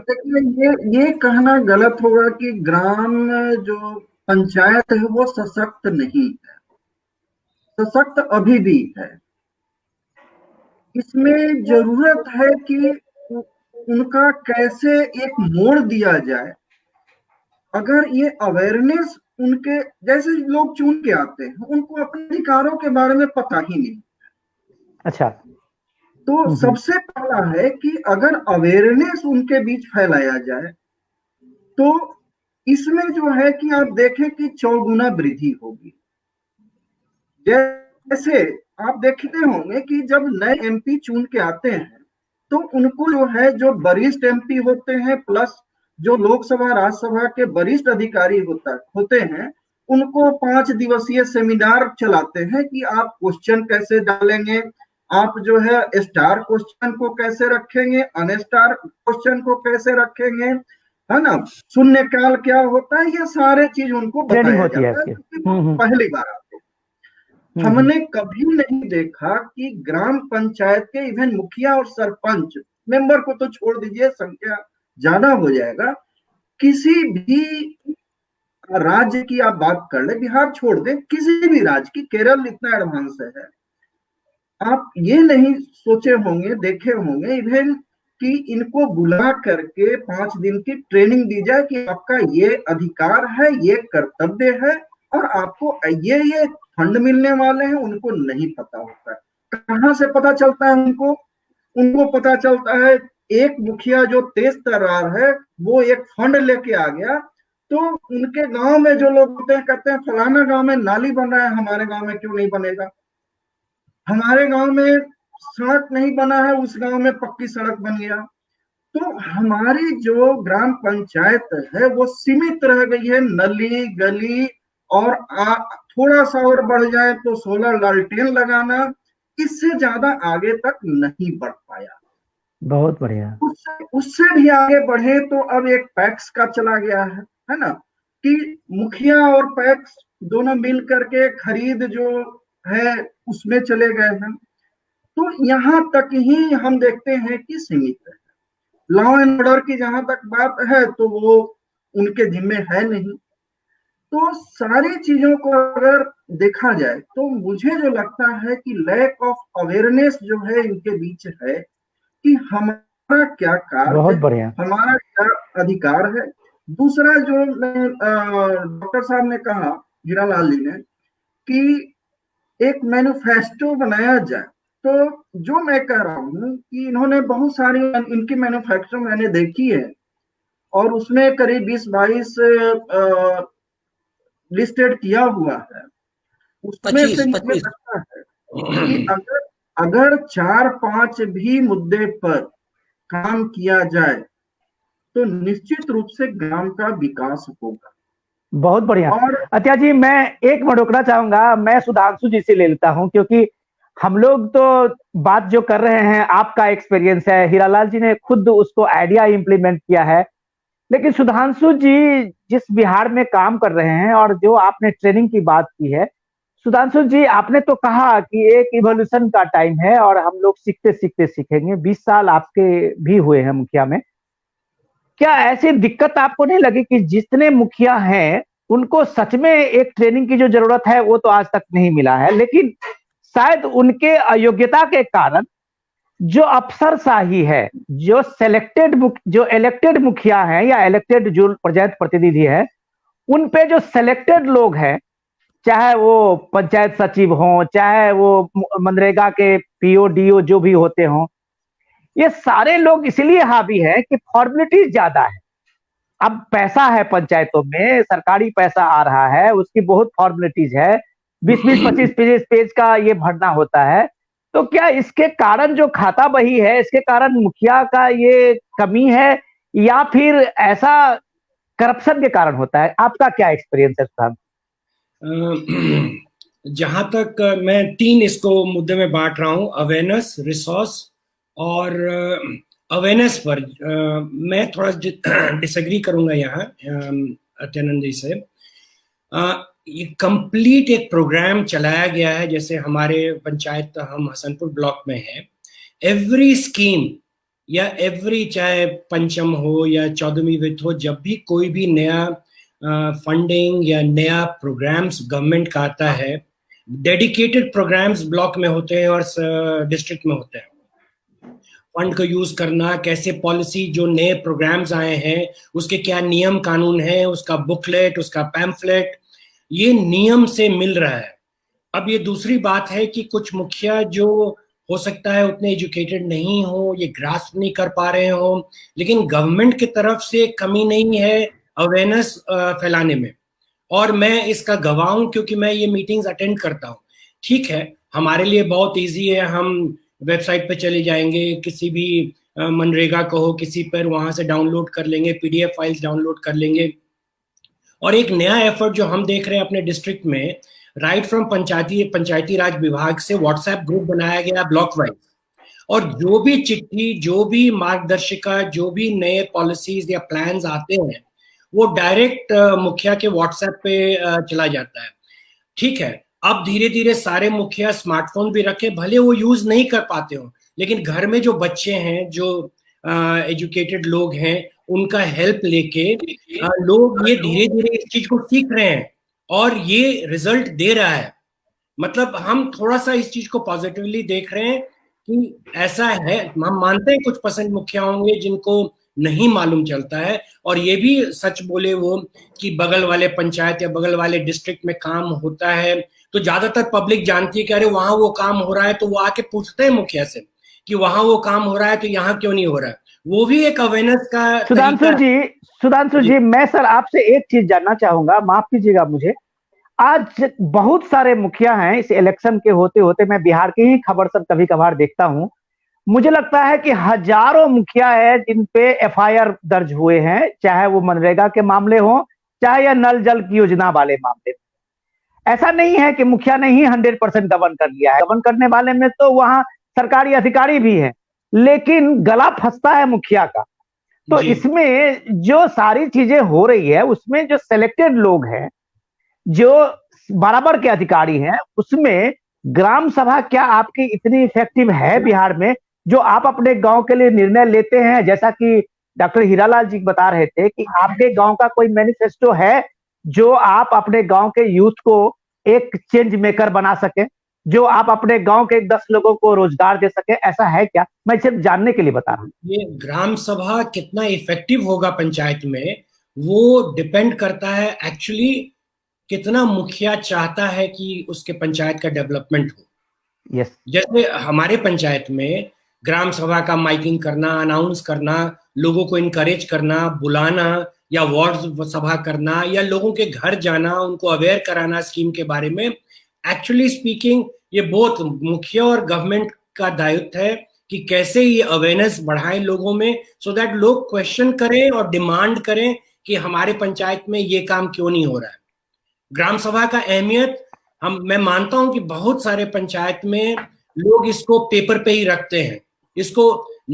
Speaker 3: ये कहना गलत होगा कि ग्राम जो पंचायत है वो सशक्त नहीं है, सशक्त अभी भी है। इसमें जरूरत है कि उनका कैसे एक मोड़ दिया जाए। अगर ये अवेयरनेस उनके जैसे लोग चुन के आते हैं, उनको अपने अधिकारों के बारे में पता ही नहीं।
Speaker 1: अच्छा,
Speaker 3: तो सबसे पहला है कि अगर अवेयरनेस उनके बीच फैलाया जाए तो इसमें जो है कि आप देखें कि 4 गुना वृद्धि होगी। जैसे आप देखते होंगे कि जब नए एमपी चुन के आते हैं तो उनको जो है, जो वरिष्ठ एमपी होते हैं प्लस जो लोकसभा राज्यसभा के वरिष्ठ अधिकारी होते हैं, उनको 5 दिवसीय सेमिनार चलाते हैं कि आप क्वेश्चन कैसे डालेंगे, आप जो है स्टार क्वेश्चन को कैसे रखेंगे, अनस्टार क्वेश्चन को कैसे रखेंगे, है ना, शून्यकाल क्या होता है, ये सारे चीज उनको बताया जाता है। पहली बार हमने कभी नहीं देखा कि ग्राम पंचायत के इवन मुखिया और सरपंच मेंबर को तो छोड़ दीजिए, संख्या ज्यादा हो जाएगा, किसी भी राज्य की आप बात कर ले, बिहार छोड़ दें, किसी भी राज्य की, केरल इतना एडवांस है, आप ये नहीं सोचे होंगे, देखे होंगे इवन कि इनको बुला करके 5 दिन की ट्रेनिंग दी जाए कि आपका ये अधिकार है, ये कर्तव्य है और आपको ये फंड मिलने वाले हैं। उनको नहीं पता होता है। कहां से पता चलता है उनको पता चलता है, एक मुखिया जो तेज तर्रार है वो एक फंड लेके आ गया, तो उनके गांव में जो लोग होते हैं कहते हैं फलाना गांव में नाली बन रहा है, हमारे गांव में क्यों नहीं बनेगा, हमारे गांव में सड़क नहीं बना है, उस गांव में पक्की सड़क बन गया। तो हमारी जो ग्राम पंचायत है वो सीमित रह गई है नली गली, और थोड़ा सा और बढ़ जाए तो सोलर लालटेन लगाना, इससे ज्यादा आगे तक नहीं बढ़ पाया।
Speaker 1: बहुत बढ़िया।
Speaker 3: उससे भी आगे बढ़े तो अब एक पैक्स का चला गया है ना, कि मुखिया और पैक्स दोनों मिल करके खरीद जो है उसमें चले गए हैं। तो यहाँ तक ही हम देखते हैं कि सीमित है। लॉ एंड ऑर्डर की जहां तक बात है तो वो उनके जिम्मे है नहीं। तो सारी चीजों को अगर देखा जाए तो मुझे जो लगता है कि लैक ऑफ अवेयरनेस जो है इनके बीच है कि हमारा क्या कार्य,
Speaker 1: बहुत बढ़िया,
Speaker 3: हमारा क्या अधिकार है। दूसरा जो डॉक्टर साहब ने कहा, हीरालाल जी ने, कि एक मैनिफेस्टो बनाया जाए, तो जो मैं कह रहा हूँ कि इन्होंने बहुत सारी इनकी मैनिफेस्टो मैंने देखी है और उसमें करीब 20-22 लिस्टेड किया हुआ है। उसमें से मुझे लगता है कि अगर 4-5 भी मुद्दे पर काम किया जाए तो निश्चित रूप से ग्राम का विकास होगा।
Speaker 1: बहुत बढ़िया। और अत्या जी, मैं एक मिनट रोकना चाहूंगा, मैं सुधांशु जी से ले लेता हूं, क्योंकि हम लोग तो बात जो कर रहे हैं आपका एक्सपीरियंस है, हीरालाल जी ने खुद उसको आइडिया इंप्लीमेंट किया है, लेकिन सुधांशु जी जिस बिहार में काम कर रहे हैं और जो आपने ट्रेनिंग की बात की है, सुधांशु जी, आपने तो कहा कि एक इवोल्यूशन का टाइम है और हम लोग सीखते सीखते सीखेंगे। 20 साल आपके भी हुए हैं मुखिया में। क्या ऐसी दिक्कत आपको नहीं लगी कि जितने मुखिया हैं उनको सच में एक ट्रेनिंग की जो जरूरत है वो तो आज तक नहीं मिला है, लेकिन शायद उनके अयोग्यता के कारण जो अफसरशाही है, जो इलेक्टेड मुखिया है या इलेक्टेड जो पंचायत प्रतिनिधि है, उन पे जो सिलेक्टेड लोग हैं, चाहे वो पंचायत सचिव हो, चाहे वो मनरेगा के पीओ डीओ जो भी होते हों, ये सारे लोग इसलिए हावी हैं कि फॉर्मेलिटीज ज्यादा है। अब पैसा है पंचायतों में, सरकारी पैसा आ रहा है, उसकी बहुत फॉर्मेलिटीज है, 20-20, 25 पेज का ये भरना होता है। तो क्या इसके कारण जो खाता बही है, इसके कारण मुखिया का ये कमी है या फिर ऐसा करप्शन के कारण होता है? आपका क्या एक्सपीरियंस है साहब?
Speaker 4: जहां तक मैं 3 इसको मुद्दे में बांट रहा हूं, अवेयरनेस, रिसोर्स और अवेयरनेस पर मैं थोड़ा डिसएग्री करूंगा यहाँ अत्यानंद जी से। ये कंप्लीट एक प्रोग्राम चलाया गया है, जैसे हमारे पंचायत, हम हसनपुर ब्लॉक में है, एवरी स्कीम या एवरी, चाहे पंचम हो या 14वीं वित्त हो, जब भी कोई भी नया फंडिंग या नया प्रोग्राम्स गवर्नमेंट का आता है, डेडिकेटेड प्रोग्राम्स ब्लॉक में होते हैं और डिस्ट्रिक्ट में होते हैं। फंड को यूज करना, कैसे पॉलिसी, जो नए प्रोग्राम्स आए हैं उसके क्या नियम कानून है, उसका बुकलेट, उसका पैम्फलेट, ये नियम से मिल रहा है। अब ये दूसरी बात है कि कुछ मुखिया जो हो सकता है उतने एजुकेटेड नहीं हो, ये ग्रास्प नहीं कर पा रहे हो, लेकिन गवर्नमेंट की तरफ से कमी नहीं है अवेयरनेस फैलाने में। और मैं इसका गवाह हूं क्योंकि मैं ये मीटिंग्स अटेंड करता हूं। ठीक है, हमारे लिए बहुत इजी है, हम वेबसाइट पे चले जाएंगे, किसी भी मनरेगा को हो किसी पर, वहां से डाउनलोड कर लेंगे, पीडीएफ फाइल्स डाउनलोड कर लेंगे। और एक नया एफर्ट जो हम देख रहे हैं अपने डिस्ट्रिक्ट में, राइट फ्रॉम पंचायती राज विभाग से व्हाट्सएप ग्रुप बनाया गया ब्लॉक वाइज, और जो भी चिट्ठी, जो भी मार्गदर्शिका, जो भी नए पॉलिसीज या प्लान्स आते हैं वो डायरेक्ट मुखिया के व्हाट्सएप पे चला जाता है। ठीक है, अब धीरे धीरे सारे मुखिया स्मार्टफोन भी रखे, भले वो यूज नहीं कर पाते हो, लेकिन घर में जो बच्चे हैं, जो एजुकेटेड लोग हैं, उनका हेल्प लेके लोग ये धीरे धीरे इस चीज को सीख रहे हैं और ये रिजल्ट दे रहा है। मतलब हम थोड़ा सा इस चीज को पॉजिटिवली देख रहे हैं कि ऐसा है। हम मानते हैं कुछ % मुखिया होंगे जिनको नहीं मालूम चलता है, और ये भी सच बोले वो कि बगल वाले पंचायत या बगल वाले डिस्ट्रिक्ट में काम होता है तो ज्यादातर पब्लिक जानती है कि अरे वहां वो काम हो रहा है, तो वो आके पूछते हैं मुखिया से कि वहां वो काम हो रहा है तो यहाँ क्यों नहीं हो रहा है। वो भी एक अवेयरनेस का
Speaker 1: सुधांशु जी, मैं सर आपसे एक चीज जानना चाहूंगा, माफ कीजिएगा मुझे। आज बहुत सारे मुखिया हैं, इस इलेक्शन के होते होते मैं बिहार की ही खबर सब कभी कभार देखता हूं, मुझे लगता है कि हजारों मुखिया है जिन पे एफआईआर दर्ज हुए हैं, चाहे वो मनरेगा के मामले हो, चाहे या नल जल की योजना वाले मामले। ऐसा नहीं है कि मुखिया ने ही 100% गवर्न कर लिया है, गवर्न करने वाले में तो वहां सरकारी अधिकारी भी है, लेकिन गला फंसता है मुखिया का। तो इसमें जो सारी चीजें हो रही है उसमें जो सिलेक्टेड लोग हैं, जो बराबर के अधिकारी हैं, उसमें ग्राम सभा क्या आपकी इतनी इफेक्टिव है बिहार में, जो आप अपने गांव के लिए निर्णय लेते हैं? जैसा कि डॉक्टर हीरालाल जी बता रहे थे कि आपके गांव का कोई मैनिफेस्टो है जो आप अपने गांव के यूथ को एक चेंज मेकर बना सके, जो आप अपने गांव के 10 लोगों को रोजगार दे सके, ऐसा है क्या? मैं सिर्फ जानने के लिए बता रहा हूँ।
Speaker 4: ये ग्राम सभा कितना इफेक्टिव होगा पंचायत में, वो डिपेंड करता है एक्चुअली कितना मुखिया चाहता है कि उसके पंचायत का डेवलपमेंट हो।
Speaker 1: यस,
Speaker 4: जैसे हमारे पंचायत में ग्राम सभा का माइकिंग करना, अनाउंस करना, लोगों को इनकरेज करना, बुलाना, या वार्ड सभा करना, या लोगों के घर जाना, उनको अवेयर कराना स्कीम के बारे में, एक्चुअली स्पीकिंग ये बहुत मुखिया और गवर्नमेंट का दायित्व है कि कैसे ये अवेयरनेस बढ़ाएं लोगों में, सो दैट लोग क्वेश्चन करें और डिमांड करें कि हमारे पंचायत में ये काम क्यों नहीं हो रहा है। ग्राम सभा का अहमियत मैं मानता हूं कि बहुत सारे पंचायत में लोग इसको पेपर पे ही रखते हैं इसको।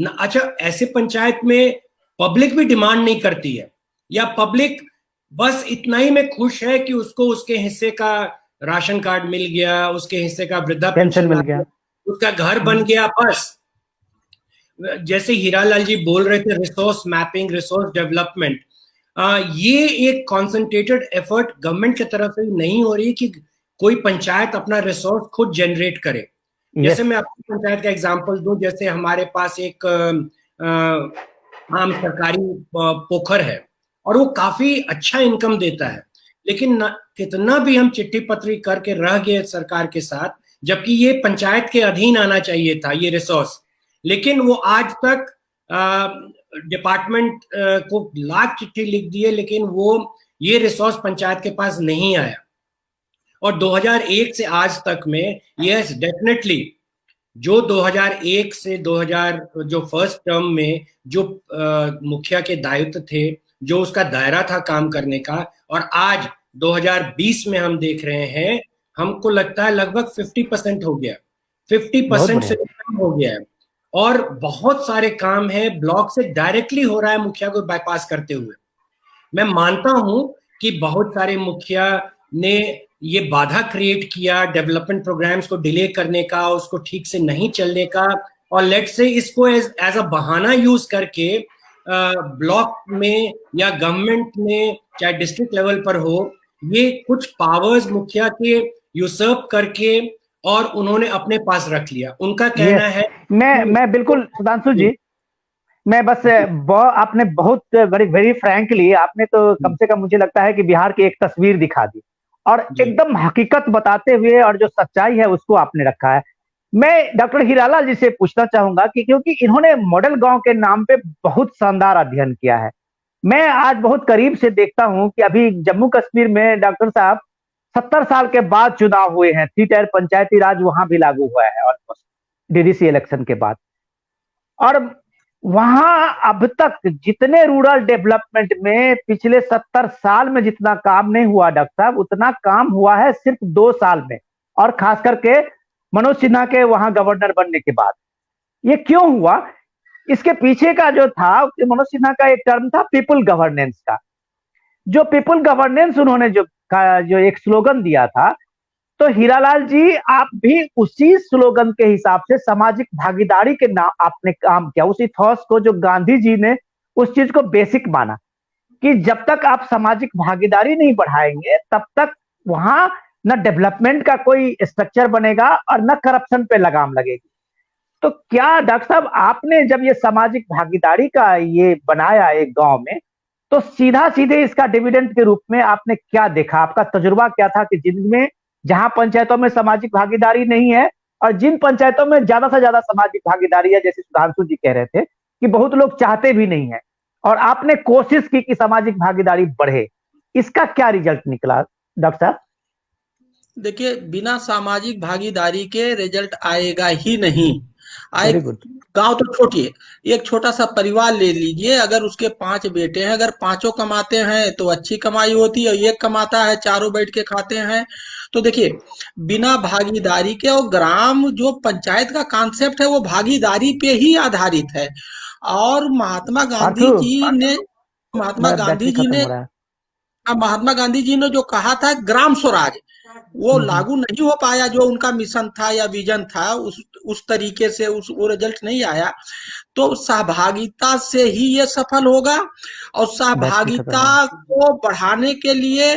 Speaker 4: अच्छा, ऐसे पंचायत में पब्लिक भी डिमांड नहीं करती है, या पब्लिक बस इतना ही में खुश है कि उसको उसके हिस्से का राशन कार्ड मिल गया, उसके हिस्से का वृद्धा
Speaker 1: पेंशन
Speaker 4: पेंशन
Speaker 1: मिल
Speaker 4: आ
Speaker 1: गया।
Speaker 4: गया, उसका घर बन गया, बस। जैसे हीरालाल जी बोल रहे थे, रिसोर्स मैपिंग, रिसोर्स डेवलपमेंट, ये एक कॉन्सेंट्रेटेड एफर्ट गवर्नमेंट की तरफ से नहीं हो रही कि कोई पंचायत अपना रिसोर्स खुद जनरेट करे। जैसे मैं अपनी पंचायत का एग्जांपल दूं, जैसे हमारे पास एक आम सरकारी पोखर है और वो काफी अच्छा इनकम देता है, लेकिन कितना भी हम चिट्ठी पत्री करके रह गए सरकार के साथ, जबकि ये पंचायत के अधीन आना चाहिए था ये रिसोर्स, लेकिन वो आज तक डिपार्टमेंट को लाख चिट्ठी लिख दिए, लेकिन वो ये रिसोर्स पंचायत के पास नहीं आया। और 2001 से आज तक में, यस डेफिनेटली, जो 2001 से 2000 जो फर्स्ट टर्म में जो मुखिया के दायित्व थे, जो उसका दायरा था काम करने का, और आज 2020 में हम देख रहे हैं, हमको लगता है लगभग 50% हो गया, 50% से कम हो गया है। और बहुत सारे काम है ब्लॉक से डायरेक्टली हो रहा है मुखिया को बाईपास करते हुए। मैं मानता हूं कि बहुत सारे मुखिया ने ये बाधा क्रिएट किया डेवलपमेंट प्रोग्राम्स को डिले करने का, उसको ठीक से नहीं चलने का, और लेट्स से इसको एज अ बहाना यूज करके ब्लॉक में या गवर्नमेंट में, चाहे डिस्ट्रिक्ट लेवल पर हो, ये कुछ पावर्स मुखिया के यूसर्प करके और उन्होंने अपने पास रख लिया। उनका कहना है,
Speaker 1: मैं बिल्कुल सुधांशु जी, मैं बस आपने बहुत वेरी फ्रैंकली आपने तो कम से कम मुझे लगता है कि बिहार की एक तस्वीर दिखा दी और एकदम हकीकत बताते हुए, और जो सच्चाई है उसको आपने रखा है। मैं डॉक्टर हीरालाल जी से पूछना चाहूंगा कि क्योंकि इन्होंने मॉडल गांव के नाम पे बहुत शानदार अध्ययन किया है, मैं आज बहुत करीब से देखता हूं कि अभी जम्मू कश्मीर में डॉक्टर साहब 70 साल के बाद चुनाव हुए हैं, 3 टायर पंचायती राज वहां भी लागू हुआ है ऑलमोस्ट डीडीसी इलेक्शन के बाद, और वहां अब तक जितने रूरल डेवलपमेंट में पिछले 70 साल में जितना काम नहीं हुआ डॉक्टर साहब, उतना काम हुआ है सिर्फ 2 साल में, और खास करके मनोज सिन्हा के वहां गवर्नर बनने के बाद। ये क्यों हुआ? इसके पीछे का जो था, मनोज सिन्हा का एक टर्म था पीपल गवर्नेंस का, जो पीपल गवर्नेंस उन्होंने जो एक स्लोगन दिया था, तो हीरालाल जी आप भी उसी स्लोगन के हिसाब से सामाजिक भागीदारी के नाम आपने काम किया, उसी थॉट्स को जो गांधी जी ने उस चीज को बेसिक माना कि जब तक आप सामाजिक भागीदारी नहीं बढ़ाएंगे तब तक वहां न डेवलपमेंट का कोई स्ट्रक्चर बनेगा और न करप्शन पे लगाम लगेगी। तो क्या डॉक्टर साहब आपने जब ये सामाजिक भागीदारी का ये बनाया एक गांव में, तो सीधा सीधे इसका डिविडेंड के रूप में आपने क्या देखा? आपका तजुर्बा क्या था कि जिनमें जहां पंचायतों में सामाजिक भागीदारी नहीं है और जिन पंचायतों में ज्यादा से ज्यादा सामाजिक भागीदारी है, जैसे सुधांशु जी कह रहे थे कि बहुत लोग चाहते भी नहीं है, और आपने कोशिश की कि सामाजिक भागीदारी बढ़े, इसका क्या रिजल्ट निकला डॉक्टर साहब?
Speaker 2: देखिए, बिना सामाजिक भागीदारी के रिजल्ट आएगा ही नहीं।
Speaker 1: Very good.
Speaker 2: गांव तो छोटी है, एक छोटा सा परिवार ले लीजिए, अगर उसके 5 बेटे हैं, अगर पांचों कमाते हैं तो अच्छी कमाई होती है, एक कमाता है, चारों बैठ के खाते हैं। तो देखिए, बिना भागीदारी के, और ग्राम जो पंचायत का कॉन्सेप्ट है वो भागीदारी पे ही आधारित है। और महात्मा गांधी जी ने जो कहा था ग्राम स्वराज, वो लागू नहीं हो पाया, जो उनका मिशन था या विजन था, उस तरीके से वो रिजल्ट नहीं आया। तो सहभागिता से ही ये सफल होगा, और सहभागिता को बढ़ाने के लिए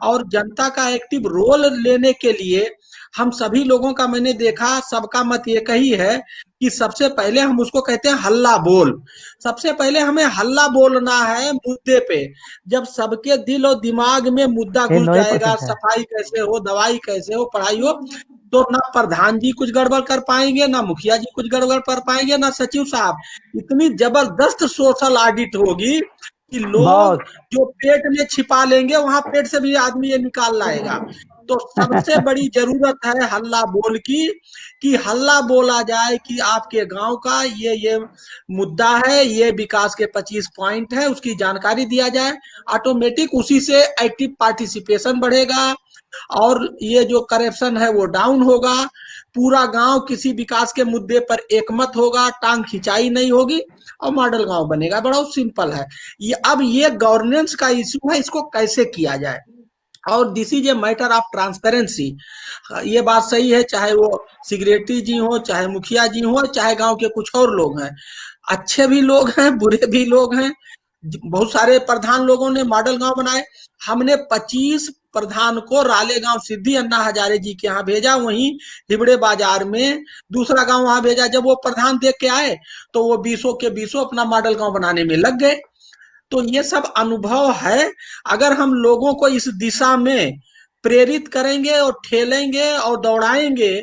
Speaker 2: और जनता का एक्टिव रोल लेने के लिए हम सभी लोगों का, मैंने देखा सबका मत एक ही है कि सबसे पहले हम उसको कहते हैं हल्ला बोल। सबसे पहले हमें हल्ला बोलना है मुद्दे पे। जब सबके दिल और दिमाग में मुद्दा घुस जाएगा, सफाई कैसे हो, दवाई कैसे हो, पढ़ाई हो, तो ना प्रधान जी कुछ गड़बड़ कर पाएंगे, ना मुखिया जी कुछ गड़बड़ कर पाएंगे, ना सचिव साहब। इतनी जबरदस्त सोशल ऑडिट होगी कि लोग जो पेट में छिपा लेंगे, वहां पेट से भी आदमी ये निकाल लाएगा। तो सबसे बड़ी जरूरत है हल्ला बोल की, कि हल्ला बोला जाए कि आपके गांव का ये मुद्दा है, ये विकास के 25 पॉइंट है, उसकी जानकारी दिया जाए। ऑटोमेटिक उसी से एक्टिव पार्टिसिपेशन बढ़ेगा, और ये जो करप्शन है वो डाउन होगा। पूरा गांव किसी विकास के मुद्दे पर एकमत होगा, टांग खिंचाई नहीं होगी, और मॉडल गांव बनेगा। बड़ा सिंपल है ये। अब ये गवर्नेंस का इश्यू है, इसको कैसे किया जाए। और this is a matter of transparency. ये बात सही है, चाहे वो सिगरेटी जी हो, चाहे मुखिया जी हो, चाहे गांव के कुछ और लोग हैं, अच्छे भी लोग हैं, बुरे भी लोग हैं। बहुत सारे प्रधान लोगों ने मॉडल गांव बनाए। हमने 25 प्रधान को रालेगांव सिद्धि अन्ना हजारे जी के यहाँ भेजा, वहीं हिबड़े बाजार में दूसरा गांव वहां भेजा। जब वो प्रधान देख के आए तो वो 20 के 20 अपना मॉडल गांव बनाने में लग गए। तो ये सब अनुभव है। अगर हम लोगों को इस दिशा में प्रेरित करेंगे और ठेलेंगे और दौड़ाएंगे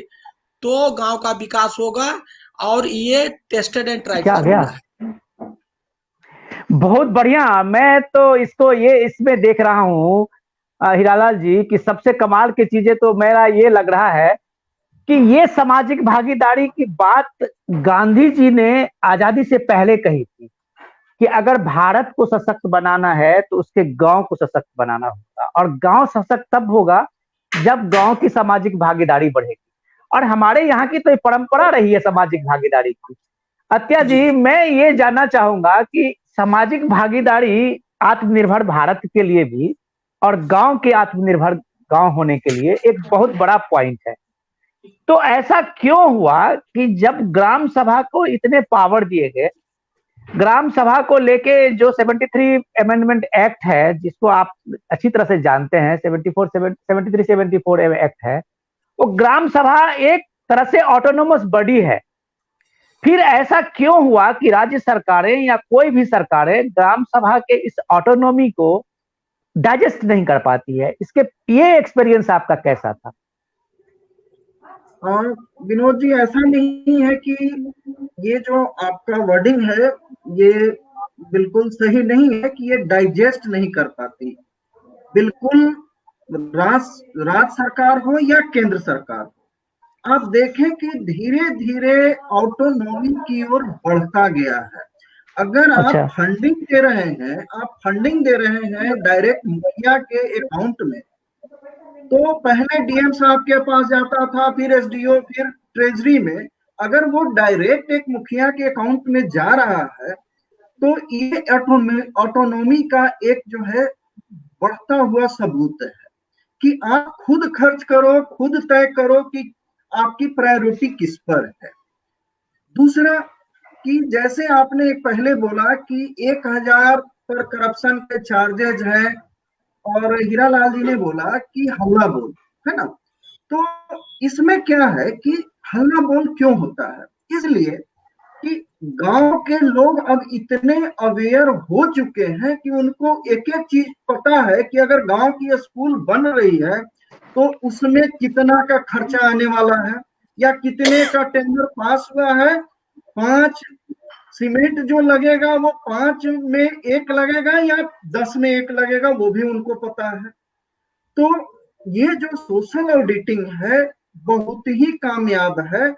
Speaker 2: तो गांव का विकास होगा। और ये टेस्टेड एंड ट्राइड
Speaker 1: क्या गया?
Speaker 2: फार्मूला है।
Speaker 1: बहुत बढ़िया। मैं तो इसको ये इसमें देख रहा हूँ हीरालाल जी कि सबसे कमाल की चीजें तो मेरा ये लग रहा है कि ये सामाजिक भागीदारी की बात गांधी जी ने आजादी से पहले कही थी कि अगर भारत को सशक्त बनाना है तो उसके गांव को सशक्त बनाना होगा, और गांव सशक्त तब होगा जब गांव की सामाजिक भागीदारी बढ़ेगी। और हमारे यहाँ की तो परंपरा रही है सामाजिक भागीदारी की। अत्या जी, मैं ये जानना चाहूंगा कि सामाजिक भागीदारी आत्मनिर्भर भारत के लिए भी और गांव के आत्मनिर्भर गांव होने के लिए एक बहुत बड़ा पॉइंट है। तो ऐसा क्यों हुआ कि जब ग्राम सभा को इतने पावर दिए गए, ग्राम सभा को लेके जो 73 अमेंडमेंट एक्ट है जिसको आप अच्छी तरह से जानते हैं, 73-74 एक्ट है, वो ग्राम सभा एक तरह से ऑटोनोमस बॉडी है। फिर ऐसा क्यों हुआ कि राज्य सरकारें या कोई भी सरकारें ग्राम सभा के इस ऑटोनॉमी को डाइजेस्ट नहीं कर पाती है? इसके ये एक्सपीरियंस आपका कैसा था?
Speaker 3: विनोद जी, ऐसा नहीं है कि ये जो आपका वर्डिंग है ये बिल्कुल सही नहीं है कि ये डाइजेस्ट नहीं कर पाती। बिल्कुल, राज्य सरकार हो या केंद्र सरकार, आप देखें कि धीरे धीरे ऑटोनॉमी की ओर बढ़ता गया है। अगर आप फंडिंग दे रहे हैं डायरेक्ट मुखिया के अकाउंट में, तो पहले डीएम साहब के पास जाता था, फिर एसडीओ, फिर ट्रेजरी में। अगर वो डायरेक्ट एक मुखिया के अकाउंट में जा रहा है तो ये ऑटोनॉमी का एक जो है बढ़ता हुआ सबूत है कि आप खुद खर्च करो, खुद तय करो कि आपकी प्रायोरिटी किस पर है। दूसरा कि जैसे आपने पहले बोला कि 1000 पर करप्शन के चार्जेज हैं, और हीरालाल जी ने बोला कि हल्ला बोल है ना। तो इसमें क्या है कि हल्ला बोल क्यों होता है? इसलिए कि गांव के लोग अब इतने अवेयर हो चुके हैं कि उनको एक एक चीज पता है कि अगर गांव की स्कूल बन रही है तो उसमें कितना का खर्चा आने वाला है, या कितने का टेंडर पास हुआ है। 5 सीमेंट जो लगेगा वो 5 में 1 लगेगा या 10 में 1 लगेगा, वो भी उनको पता है। तो ये जो सोशल ऑडिटिंग है बहुत ही कामयाब है,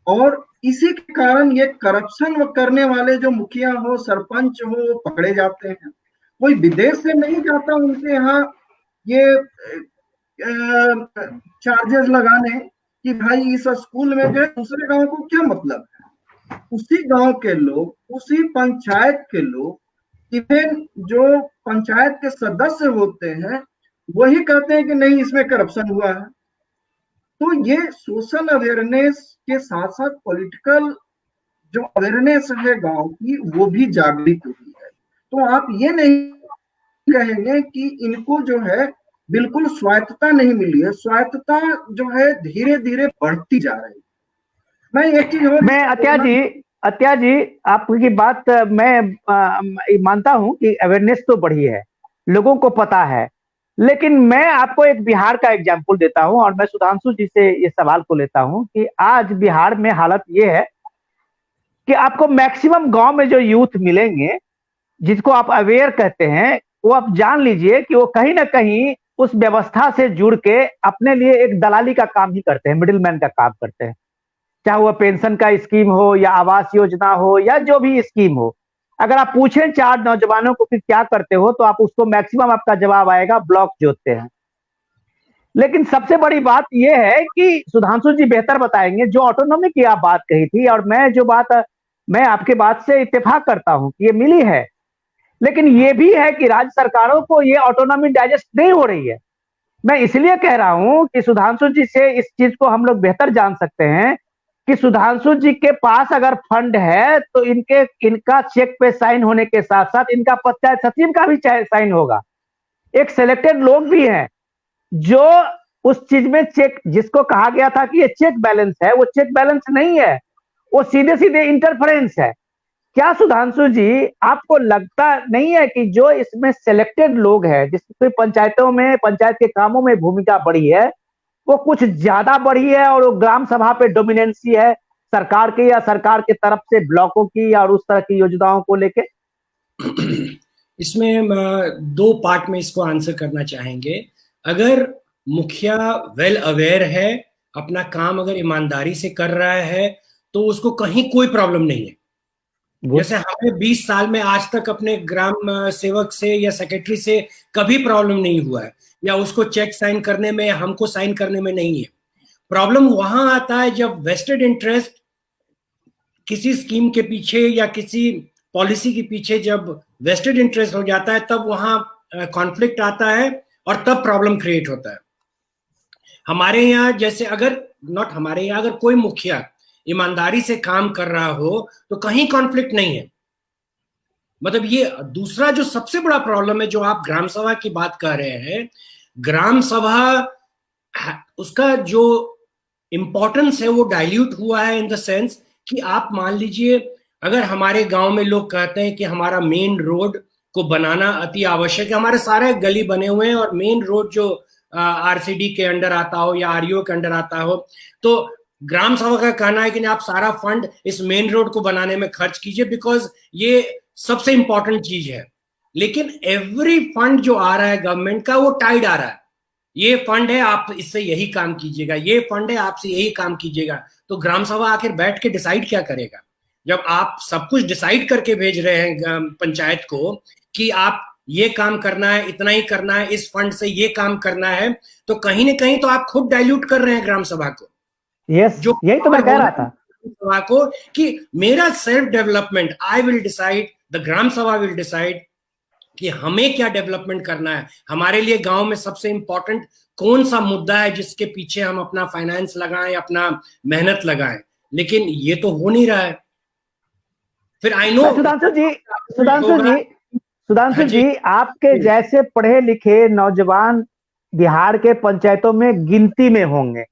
Speaker 3: और इसी के कारण ये करप्शन करने वाले जो मुखिया हो, सरपंच हो, वो पकड़े जाते हैं। कोई विदेश से नहीं जाता उनके यहाँ ये चार्जेस लगाने कि भाई इस स्कूल में जो है दूसरे गांव को क्या मतलब है। उसी गांव के लोग, उसी पंचायत के लोग, इवन जो पंचायत के सदस्य होते हैं, वही कहते हैं कि नहीं इसमें करप्शन हुआ है। तो ये सोशल अवेयरनेस के साथ साथ पॉलिटिकल जो अवेयरनेस है गांव की, वो भी जागृत हुई है। तो आप ये नहीं कहेंगे कि इनको जो है बिल्कुल स्वायत्तता नहीं मिली है। स्वायत्तता जो है धीरे धीरे बढ़ती जा रही है। मैं एक चीज और,
Speaker 1: मैं अत्या जी आपकी बात मैं मानता हूं कि अवेयरनेस तो बढ़ी है, लोगों को पता है। लेकिन मैं आपको एक बिहार का एग्जाम्पल देता हूं, और मैं सुधांशु जी से ये सवाल को लेता हूं कि आज बिहार में हालत ये है कि आपको मैक्सिमम गांव में जो यूथ मिलेंगे जिसको आप अवेयर कहते हैं, वो आप जान लीजिए कि वो कहीं ना कहीं उस व्यवस्था से जुड़ के अपने लिए एक दलाली का काम ही करते हैं, मिडिलमैन का काम करते हैं। चाहे वह पेंशन का स्कीम हो या आवास योजना हो या जो भी स्कीम हो, अगर आप पूछें 4 नौजवानों को कि क्या करते हो तो आप उसको मैक्सिमम आपका जवाब आएगा ब्लॉक जोतते हैं। लेकिन सबसे बड़ी बात यह है कि सुधांशु जी बेहतर बताएंगे, जो ऑटोनॉमी की आप बात कही थी, और मैं आपके बात से इत्तेफाक करता हूं कि ये मिली है, लेकिन ये भी है कि राज्य सरकारों को ये ऑटोनॉमी डाइजेस्ट नहीं हो रही है। मैं इसलिए कह रहा हूं कि सुधांशु जी से इस चीज को हम लोग बेहतर जान सकते हैं कि सुधांशु जी के पास अगर फंड है तो इनका चेक पे साइन होने के साथ साथ इनका पंचायत सचिव का भी साइन होगा। एक सिलेक्टेड लोग भी हैं जो उस चीज में चेक, जिसको कहा गया था कि ये चेक बैलेंस है, वो चेक बैलेंस नहीं है, वो सीधे सीधे इंटरफेरेंस है। क्या सुधांशु जी आपको लगता नहीं है कि जो इसमें सिलेक्टेड लोग हैं जिसकी पंचायतों में, पंचायत के कामों में भूमिका बढ़ी है, वो कुछ ज्यादा बढ़ी है और वो ग्राम सभा पे डोमिनेंसी है सरकार की, या सरकार की तरफ से ब्लॉकों की और उस तरह की योजनाओं को लेके?
Speaker 4: इसमें दो पार्ट में इसको आंसर करना चाहेंगे। अगर मुखिया वेल अवेयर है, अपना काम अगर ईमानदारी से कर रहा है, तो उसको कहीं कोई प्रॉब्लम नहीं है। जैसे हमें 20 साल में आज तक अपने ग्राम सेवक से या सेक्रेटरी से कभी प्रॉब्लम नहीं हुआ है, या उसको चेक साइन करने में, हमको साइन करने में नहीं है। प्रॉब्लम वहां आता है जब वेस्टेड इंटरेस्ट किसी स्कीम के पीछे या किसी पॉलिसी के पीछे जब वेस्टेड इंटरेस्ट हो जाता है, तब वहां कॉन्फ्लिक्ट आता है और तब प्रॉब्लम क्रिएट होता है। हमारे यहाँ जैसे हमारे यहाँ अगर कोई मुखिया ईमानदारी से काम कर रहा हो तो कहीं कॉन्फ्लिक्ट नहीं है। मतलब ये दूसरा जो सबसे बड़ा प्रॉब्लम है, जो आप ग्राम सभा की बात कर रहे हैं, ग्राम सभा उसका जो इंपॉर्टेंस है वो डाइल्यूट हुआ है इन द सेंस कि आप मान लीजिए, अगर हमारे गांव में लोग कहते हैं कि हमारा मेन रोड को बनाना अति आवश्यक है, हमारे सारे गली बने हुए हैं और मेन रोड जो आरसीडी के अंडर आता हो या आरईओ के अंडर आता हो, तो ग्राम सभा का कहना है कि आप सारा फंड इस मेन रोड को बनाने में खर्च कीजिए, बिकॉज ये सबसे इंपॉर्टेंट चीज है। लेकिन एवरी फंड जो आ रहा है गवर्नमेंट का, वो टाइड आ रहा है। ये फंड है, आप इससे यही काम कीजिएगा, ये फंड है, आपसे यही काम कीजिएगा। तो ग्राम सभा आखिर बैठ के डिसाइड क्या करेगा? जब आप सब कुछ डिसाइड करके भेज रहे हैं पंचायत को कि आप ये काम करना है, इतना ही करना है, इस फंड से ये काम करना है, तो कहीं ना कहीं तो आप खुद डाइल्यूट कर रहे हैं ग्राम सभा को।
Speaker 1: जो यही तो मैं कह रहा था
Speaker 4: सभा को कि मेरा self development, I will decide, the gram sabha will decide कि हमें क्या डेवलपमेंट करना है, हमारे लिए गांव में सबसे इंपॉर्टेंट कौन सा मुद्दा है जिसके पीछे हम अपना फाइनेंस लगाएं, अपना मेहनत लगाएं। लेकिन ये तो हो नहीं रहा है। फिर आई नो
Speaker 1: सुधांशु जी आपके जैसे पढ़े लिखे नौजवान बिहार के पंचायतों में गिनती में होंगे,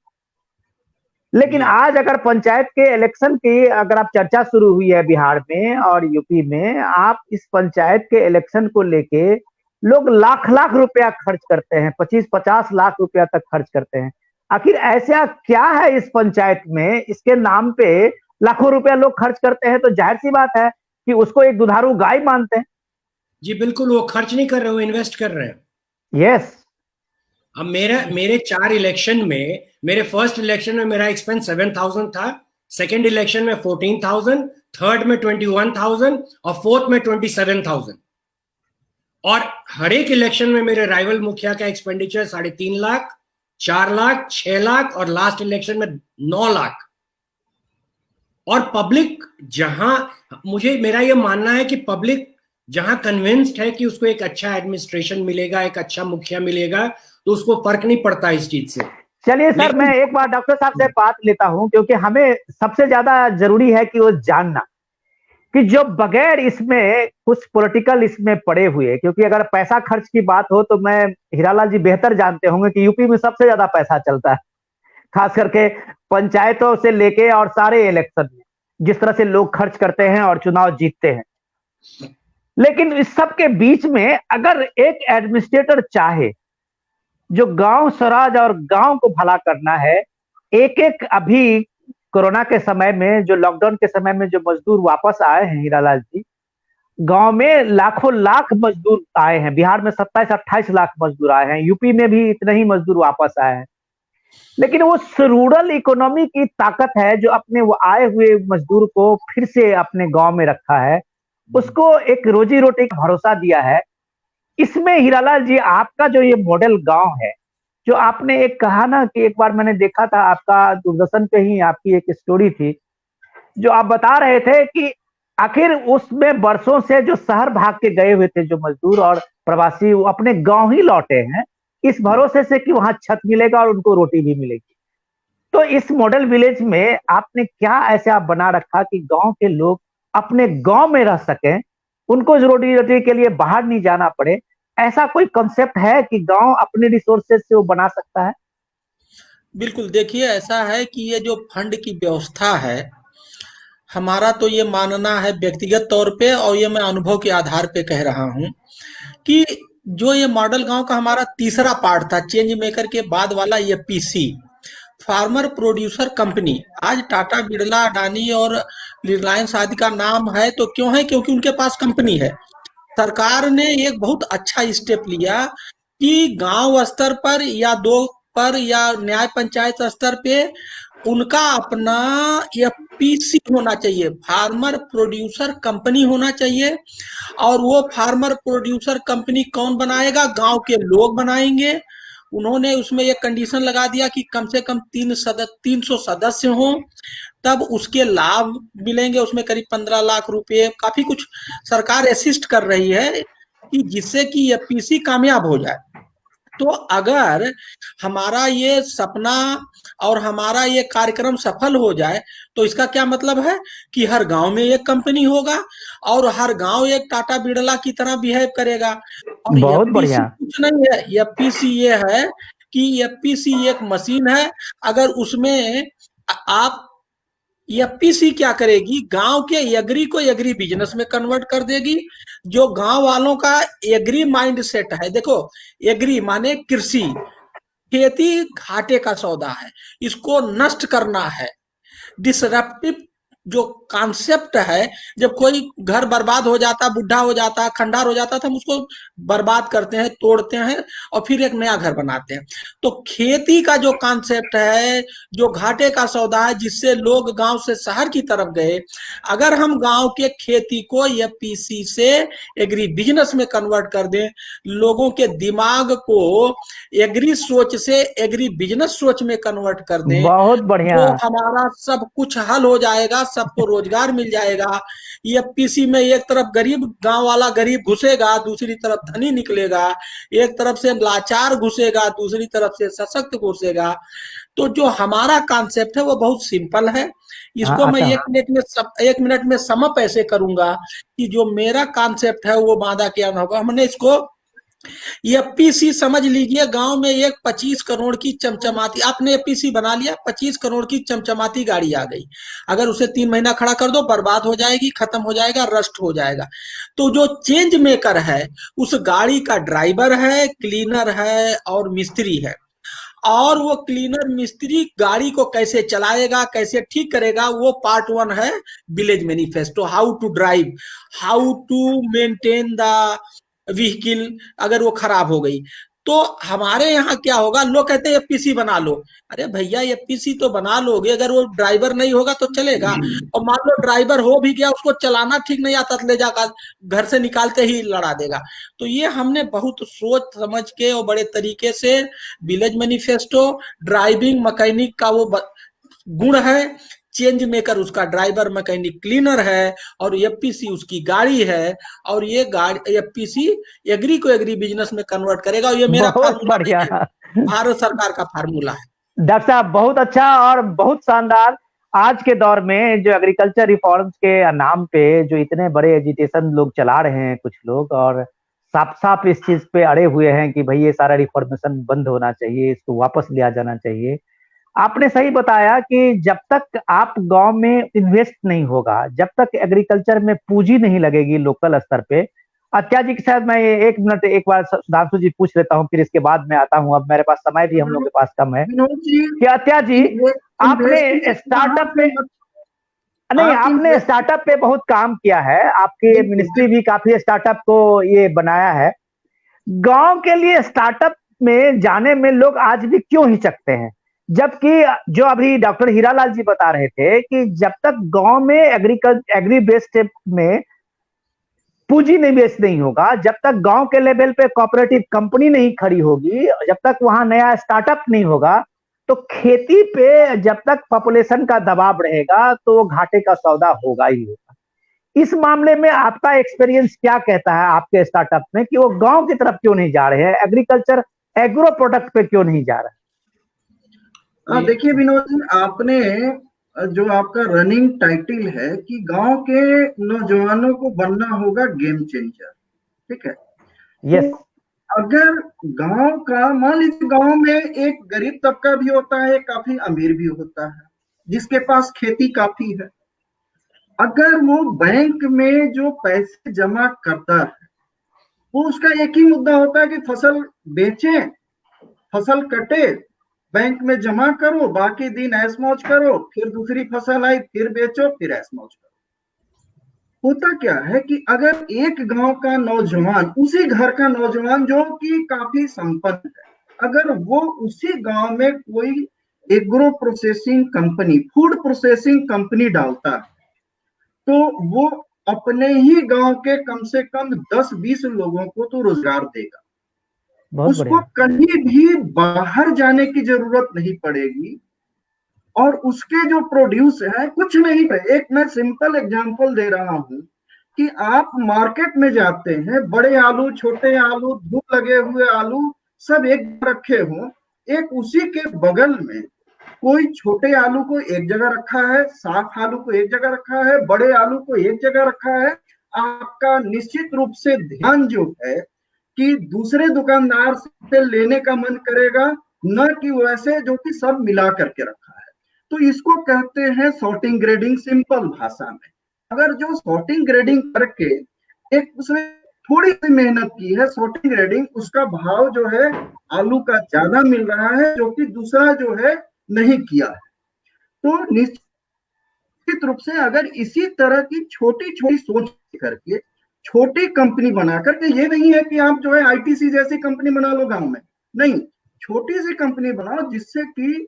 Speaker 1: लेकिन आज अगर पंचायत के इलेक्शन की अगर आप चर्चा शुरू हुई है बिहार में और यूपी में, आप इस पंचायत के इलेक्शन को लेके लोग लाख लाख रुपया खर्च करते हैं, 25-50 लाख रुपया तक खर्च करते हैं। आखिर ऐसा क्या है इस पंचायत में, इसके नाम पे लाखों रुपया लोग खर्च करते हैं? तो जाहिर सी बात है कि उसको एक दुधारू गाय मानते हैं।
Speaker 4: जी बिल्कुल, वो खर्च नहीं कर रहे, वो इन्वेस्ट कर रहे हैं।
Speaker 1: यस।
Speaker 4: अब मेरे 4 इलेक्शन में, मेरे फर्स्ट इलेक्शन में मेरा एक्सपेंस 7,000 था, सेकंड इलेक्शन में 14,000, थर्ड में 21,000 और फोर्थ में 27,000। और हर एक इलेक्शन में मेरे राइवल मुखिया का एक्सपेंडिचर 3.5 लाख, 4 लाख, 6 लाख और लास्ट इलेक्शन में 9 लाख। और पब्लिक जहां, मेरा यह मानना है कि पब्लिक जहां कन्विंस्ड है कि उसको एक अच्छा एडमिनिस्ट्रेशन मिलेगा, एक अच्छा मुखिया मिलेगा, तो उसको फर्क नहीं पड़ता इस चीज से।
Speaker 1: चलिए सर, मैं एक बार डॉक्टर साहब से बात लेता हूं, क्योंकि हमें सबसे ज्यादा जरूरी है कि वो जानना कि जो बगैर इसमें कुछ पॉलिटिकल इसमें पड़े हुए, क्योंकि अगर पैसा खर्च की बात हो तो मैं, हीरालाल जी बेहतर जानते होंगे कि यूपी में सबसे ज्यादा पैसा चलता है, खास करके पंचायतों से लेके और सारे इलेक्शन में जिस तरह से लोग खर्च करते हैं और चुनाव जीतते हैं। लेकिन इस सब के बीच में अगर एक एडमिनिस्ट्रेटर चाहे जो गांव स्वराज और गांव को भला करना है, एक एक अभी कोरोना के समय में, जो लॉकडाउन के समय में जो मजदूर वापस आए हैं हीरालाल जी, गांव में लाखों लाख मजदूर आए हैं, बिहार में 27-28 लाख मजदूर आए हैं, यूपी में भी इतने ही मजदूर वापस आए हैं। लेकिन वो रूरल इकोनॉमी की ताकत है जो अपने वो आए हुए मजदूर को फिर से अपने गांव में रखा है, उसको एक रोजी रोटी का भरोसा दिया है। इसमें हीरालाल जी आपका जो ये मॉडल गांव है, जो आपने एक कहा ना कि एक बार मैंने देखा था आपका दूरदर्शन पे ही आपकी एक स्टोरी थी, जो आप बता रहे थे कि आखिर उसमें वर्षों से जो शहर भाग के गए हुए थे जो मजदूर और प्रवासी, वो अपने गांव ही लौटे हैं इस भरोसे से कि वहां छत मिलेगा और उनको रोटी भी मिलेगी। तो इस मॉडल विलेज में आपने क्या ऐसे आप बना रखा कि गांव के लोग अपने गांव में रह सकें, उनको रोटी रोटी के लिए बाहर नहीं जाना पड़े? ऐसा कोई कॉन्सेप्ट है कि गांव अपने रिसोर्सेज से वो बना सकता है?
Speaker 2: बिल्कुल, देखिए ऐसा है कि ये जो फंड की व्यवस्था है, हमारा तो ये मानना है व्यक्तिगत तौर पे, और ये मैं अनुभव के आधार पे कह रहा हूँ कि जो ये मॉडल गांव का हमारा तीसरा पार्ट था, चेंज मेकर के बाद वाला, ये पीसी फार्मर प्रोड्यूसर कंपनी, आज टाटा, बिरला, अडानी और रिलायंस आदि का नाम है तो क्यों है? क्योंकि उनके पास कंपनी है। सरकार ने एक बहुत अच्छा स्टेप लिया कि गांव स्तर पर या दो पर या न्याय पंचायत स्तर पे उनका अपना एफपीसी होना चाहिए, फार्मर प्रोड्यूसर कंपनी होना चाहिए। और वो फार्मर प्रोड्यूसर कंपनी कौन बनाएगा? गांव के लोग बनाएंगे। उन्होंने उसमें एक कंडीशन लगा दिया कि कम से कम 300 सदस्य हों, तब उसके लाभ मिलेंगे। उसमें करीब 15 लाख रुपए, काफी कुछ सरकार असिस्ट कर रही है कि जिससे कि ये पीसी कामयाब हो जाए। तो अगर हमारा ये सपना और हमारा ये कार्यक्रम सफल हो जाए तो इसका क्या मतलब है कि हर गांव में एक कंपनी होगा और हर गांव एक टाटा बिरला की तरह बिहेव करेगा। और
Speaker 1: बहुत
Speaker 2: एफपीसी
Speaker 1: बढ़िया।
Speaker 2: कुछ नहीं है, एफपीसी ये है कि एफपीसी एक मशीन है। अगर उसमें आप, एफपीसी क्या करेगी? गांव के एग्री को एग्री बिजनेस में कन्वर्ट कर देगी। जो गांव वालों का एग्री माइंड सेट है, देखो एग्री माने कृषि, खेती घाटे का सौदा है, इसको नष्ट करना है। डिसरप्टिव जो कॉन्सेप्ट है, जब कोई घर बर्बाद हो जाता, बुढ़ा हो जाता, खंडार हो जाता, तो हम उसको बर्बाद करते हैं, तोड़ते हैं और फिर एक नया घर बनाते हैं। तो खेती का जो कॉन्सेप्ट है, जो घाटे का सौदा है, जिससे लोग गांव से शहर की तरफ गए, अगर हम गांव के खेती को एफपीसी से एग्री बिजनेस में कन्वर्ट कर दें, लोगों के दिमाग को एग्री सोच से एग्री बिजनेस सोच में कन्वर्ट कर दें,
Speaker 1: बहुत बढ़िया।
Speaker 2: तो हमारा सब कुछ हल हो जाएगा, सबको रोजगार मिल जाएगा। ये पीसी में एक तरफ गरीब गांव वाला गरीब घुसेगा, दूसरी तरफ धनी निकलेगा, एक तरफ से लाचार घुसेगा, दूसरी तरफ से सशक्त घुसेगा। तो जो हमारा कॉन्सेप्ट है वो बहुत सिंपल है।
Speaker 1: हाँ,
Speaker 2: इसको मैं
Speaker 1: आता हूँ।
Speaker 2: एक मिनट में समअप ऐसे करूंगा कि जो मेरा कॉन्सेप्ट है वो वादा क्या होगा। हमने इसको, ये पीसी समझ लीजिए, गांव में एक 25 करोड़ की चमचमाती, आपने पीसी बना लिया, 25 करोड़ की चमचमाती गाड़ी आ गई, अगर उसे 3 महीना खड़ा कर दो बर्बाद हो जाएगी, खत्म हो जाएगा, रस्ट हो जाएगा। तो जो चेंज मेकर है, उस गाड़ी का ड्राइवर है, क्लीनर है और मिस्त्री है। और वो क्लीनर मिस्त्री गाड़ी को कैसे चलाएगा, कैसे ठीक करेगा, वो पार्ट 1 है village manifesto. How to drive, how to maintain the vehicle अगर वो खराब हो गई। तो हमारे यहाँ क्या होगा, लोग कहते हैं एफपीसी बना लो। अरे भैया, एफपीसी तो बना लोगे, अगर वो ड्राइवर नहीं होगा तो चलेगा। और मान लो ड्राइवर हो भी गया, उसको चलाना ठीक नहीं आता, ले जाकर घर से निकालते ही लड़ा देगा। तो ये हमने बहुत सोच समझ के और बड़े तरीके से विलेज मैनिफेस्टो, ड्राइविंग मैकेनिक का वो गुण है, चेंज मेकर उसका ड्राइवर मैकेनिक क्लीनर है, और एफपीसी उसकी गाड़ी है। और ये गाड़ी एफपीसी एग्री को एग्री बिजनेस में कन्वर्ट करेगा। और ये मेरा
Speaker 1: बहुत
Speaker 2: फार्मूला नहीं
Speaker 1: बढ़िया।
Speaker 2: है, भारत सरकार का फार्मूला है।
Speaker 1: डॉक्टर साहब, बहुत अच्छा और बहुत शानदार। आज के दौर में जो एग्रीकल्चर रिफॉर्म्स के नाम पे जो इतने बड़े एजिटेशन लोग चला रहे हैं कुछ लोग, और साफ साफ इस चीज पे अड़े हुए हैं कि भाई ये सारा रिफॉर्मेशन बंद होना चाहिए, इसको वापस लिया जाना चाहिए। आपने सही बताया कि जब तक आप गांव में इन्वेस्ट नहीं होगा, जब तक एग्रीकल्चर में पूंजी नहीं लगेगी लोकल स्तर पे। अत्या जी के साथ मैं 1 मिनट एक बार सुधांशु जी पूछ लेता हूँ, फिर इसके बाद मैं आता हूँ। अब मेरे पास समय भी हम लोग के पास कम है।
Speaker 3: विनोद जी,
Speaker 1: कि अत्या जी, आपने स्टार्टअप पे, नहीं, आपने स्टार्टअप पे बहुत काम किया है, आपकी मिनिस्ट्री भी काफी स्टार्टअप को ये बनाया है। गांव के लिए स्टार्टअप में जाने में लोग आज भी क्यों हिचकते हैं? जबकि जो अभी डॉक्टर हीरालाल जी बता रहे थे कि जब तक गांव में एग्री बेस्ड में पूंजी निवेश नहीं होगा, जब तक गांव के लेवल पे कोऑपरेटिव कंपनी नहीं खड़ी होगी, जब तक वहां नया स्टार्टअप नहीं होगा, तो खेती पे जब तक पॉपुलेशन का दबाव रहेगा तो वो घाटे का सौदा होगा ही होगा। इस मामले में आपका एक्सपीरियंस क्या कहता है आपके स्टार्टअप में कि वो गांव की तरफ क्यों नहीं जा रहे हैं? एग्रीकल्चर एग्रो प्रोडक्ट पे क्यों नहीं जा रहा है?
Speaker 3: देखिए विनोद जी, आपने जो आपका रनिंग टाइटल है कि गांव के नौजवानों को बनना होगा गेम चेंजर, ठीक है।
Speaker 1: यस।
Speaker 3: तो अगर गांव का, मान लीजिए गांव में एक गरीब तबका भी होता है, काफी अमीर भी होता है, जिसके पास खेती काफी है। अगर वो बैंक में जो पैसे जमा करता है, वो उसका एक ही मुद्दा होता है कि फसल बेचे, फसल कटे, बैंक में जमा करो, बाकी दिन ऐश मौज करो, फिर दूसरी फसल आई फिर बेचो, फिर ऐश मौज करो। होता क्या है कि अगर एक गांव का नौजवान, उसी घर का नौजवान जो कि काफी संपन्न है, अगर वो उसी गांव में कोई agro processing company, food processing company डालता है, तो वो अपने ही गांव के कम से कम 10-20 लोगों को तो रोजगार देगा। उसको कहीं भी बाहर जाने की जरूरत नहीं पड़ेगी, और उसके जो प्रोड्यूस है कुछ नहीं है। एक मैं सिंपल एग्जांपल दे रहा हूं कि आप मार्केट में जाते हैं, बड़े आलू, छोटे आलू, धूप लगे हुए आलू सब एक रखे हों, एक उसी के बगल में कोई छोटे आलू को एक जगह रखा है, साफ आलू को एक जगह रखा है, बड़े आलू को एक जगह रखा है। आपका निश्चित रूप से ध्यान जो है कि दूसरे दुकानदार से लेने का मन करेगा, न कि वैसे जो कि सब मिला करके रखा है। तो इसको कहते हैं सॉर्टिंग ग्रेडिंग, सिंपल भाषा में। अगर जो सॉर्टिंग ग्रेडिंग करके एक उसने थोड़ी सी मेहनत की है, सॉर्टिंग ग्रेडिंग, उसका भाव जो है आलू का ज्यादा मिल रहा है, जो कि दूसरा जो है नहीं किया है। तो निश्चित रूप से अगर इसी तरह की छोटी छोटी सोच करके छोटी कंपनी बना करके, ये नहीं है कि आप जो है आईटीसी जैसी कंपनी बना लो गांव में, नहीं, छोटी सी कंपनी बनाओ जिससे कि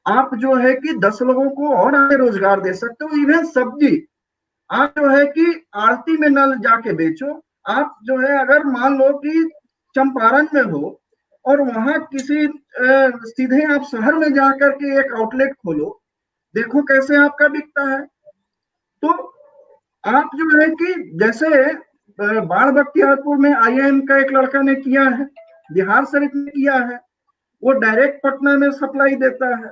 Speaker 3: आप जो है कि 10 लोगों को और आगे रोजगार दे सकते हो। इवन सब्जी आप जो है कि आरती में न जाके बेचो, आप जो है अगर मान लो कि चंपारण में हो और वहां किसी सीधे आप शहर में जाकर के एक आउटलेट खोलो, देखो कैसे आपका बिकता है। तो आप जो है कि जैसे बाढ़ बख्तियारपुर में आईआईएम का एक लड़का ने किया है, बिहार शरीफ में किया है, वो डायरेक्ट पटना में सप्लाई देता है।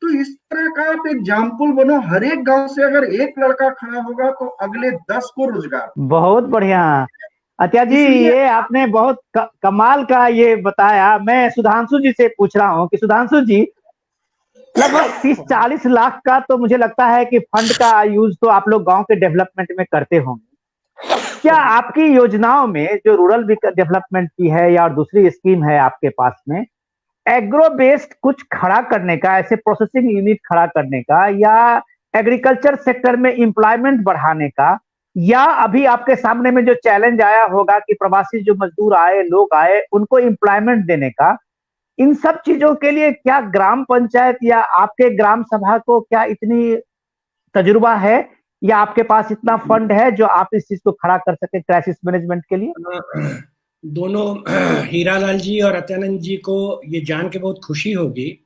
Speaker 3: तो इस तरह का आप एग्जाम्पल बनो, हर एक गांव से अगर एक लड़का खड़ा होगा तो अगले 10 को रोजगार।
Speaker 1: बहुत बढ़िया अत्या जी, ये आपने बहुत कमाल का ये बताया। मैं सुधांशु जी से पूछ रहा हूँ कि सुधांशु जी, लगभग 30-40 लाख का तो मुझे लगता है कि फंड का यूज तो आप लोग गांव के डेवलपमेंट में करते होंगे। क्या आपकी योजनाओं में जो रूरल डेवलपमेंट की है या और दूसरी स्कीम है आपके पास में, एग्रो बेस्ड कुछ खड़ा करने का, ऐसे प्रोसेसिंग यूनिट खड़ा करने का, या एग्रीकल्चर सेक्टर में एम्प्लॉयमेंट बढ़ाने का, या अभी आपके सामने में जो चैलेंज आया होगा कि प्रवासी जो मजदूर आए, लोग आए, उनको एम्प्लॉयमेंट देने का, इन सब चीजों के लिए क्या ग्राम पंचायत या आपके ग्राम सभा को क्या इतनी तजुर्बा है, या आपके पास इतना फंड है जो आप इस चीज को खड़ा कर सके क्राइसिस मैनेजमेंट के लिए?
Speaker 4: दोनों हीरालाल जी और अत्यानंद जी को ये जान के बहुत खुशी होगी,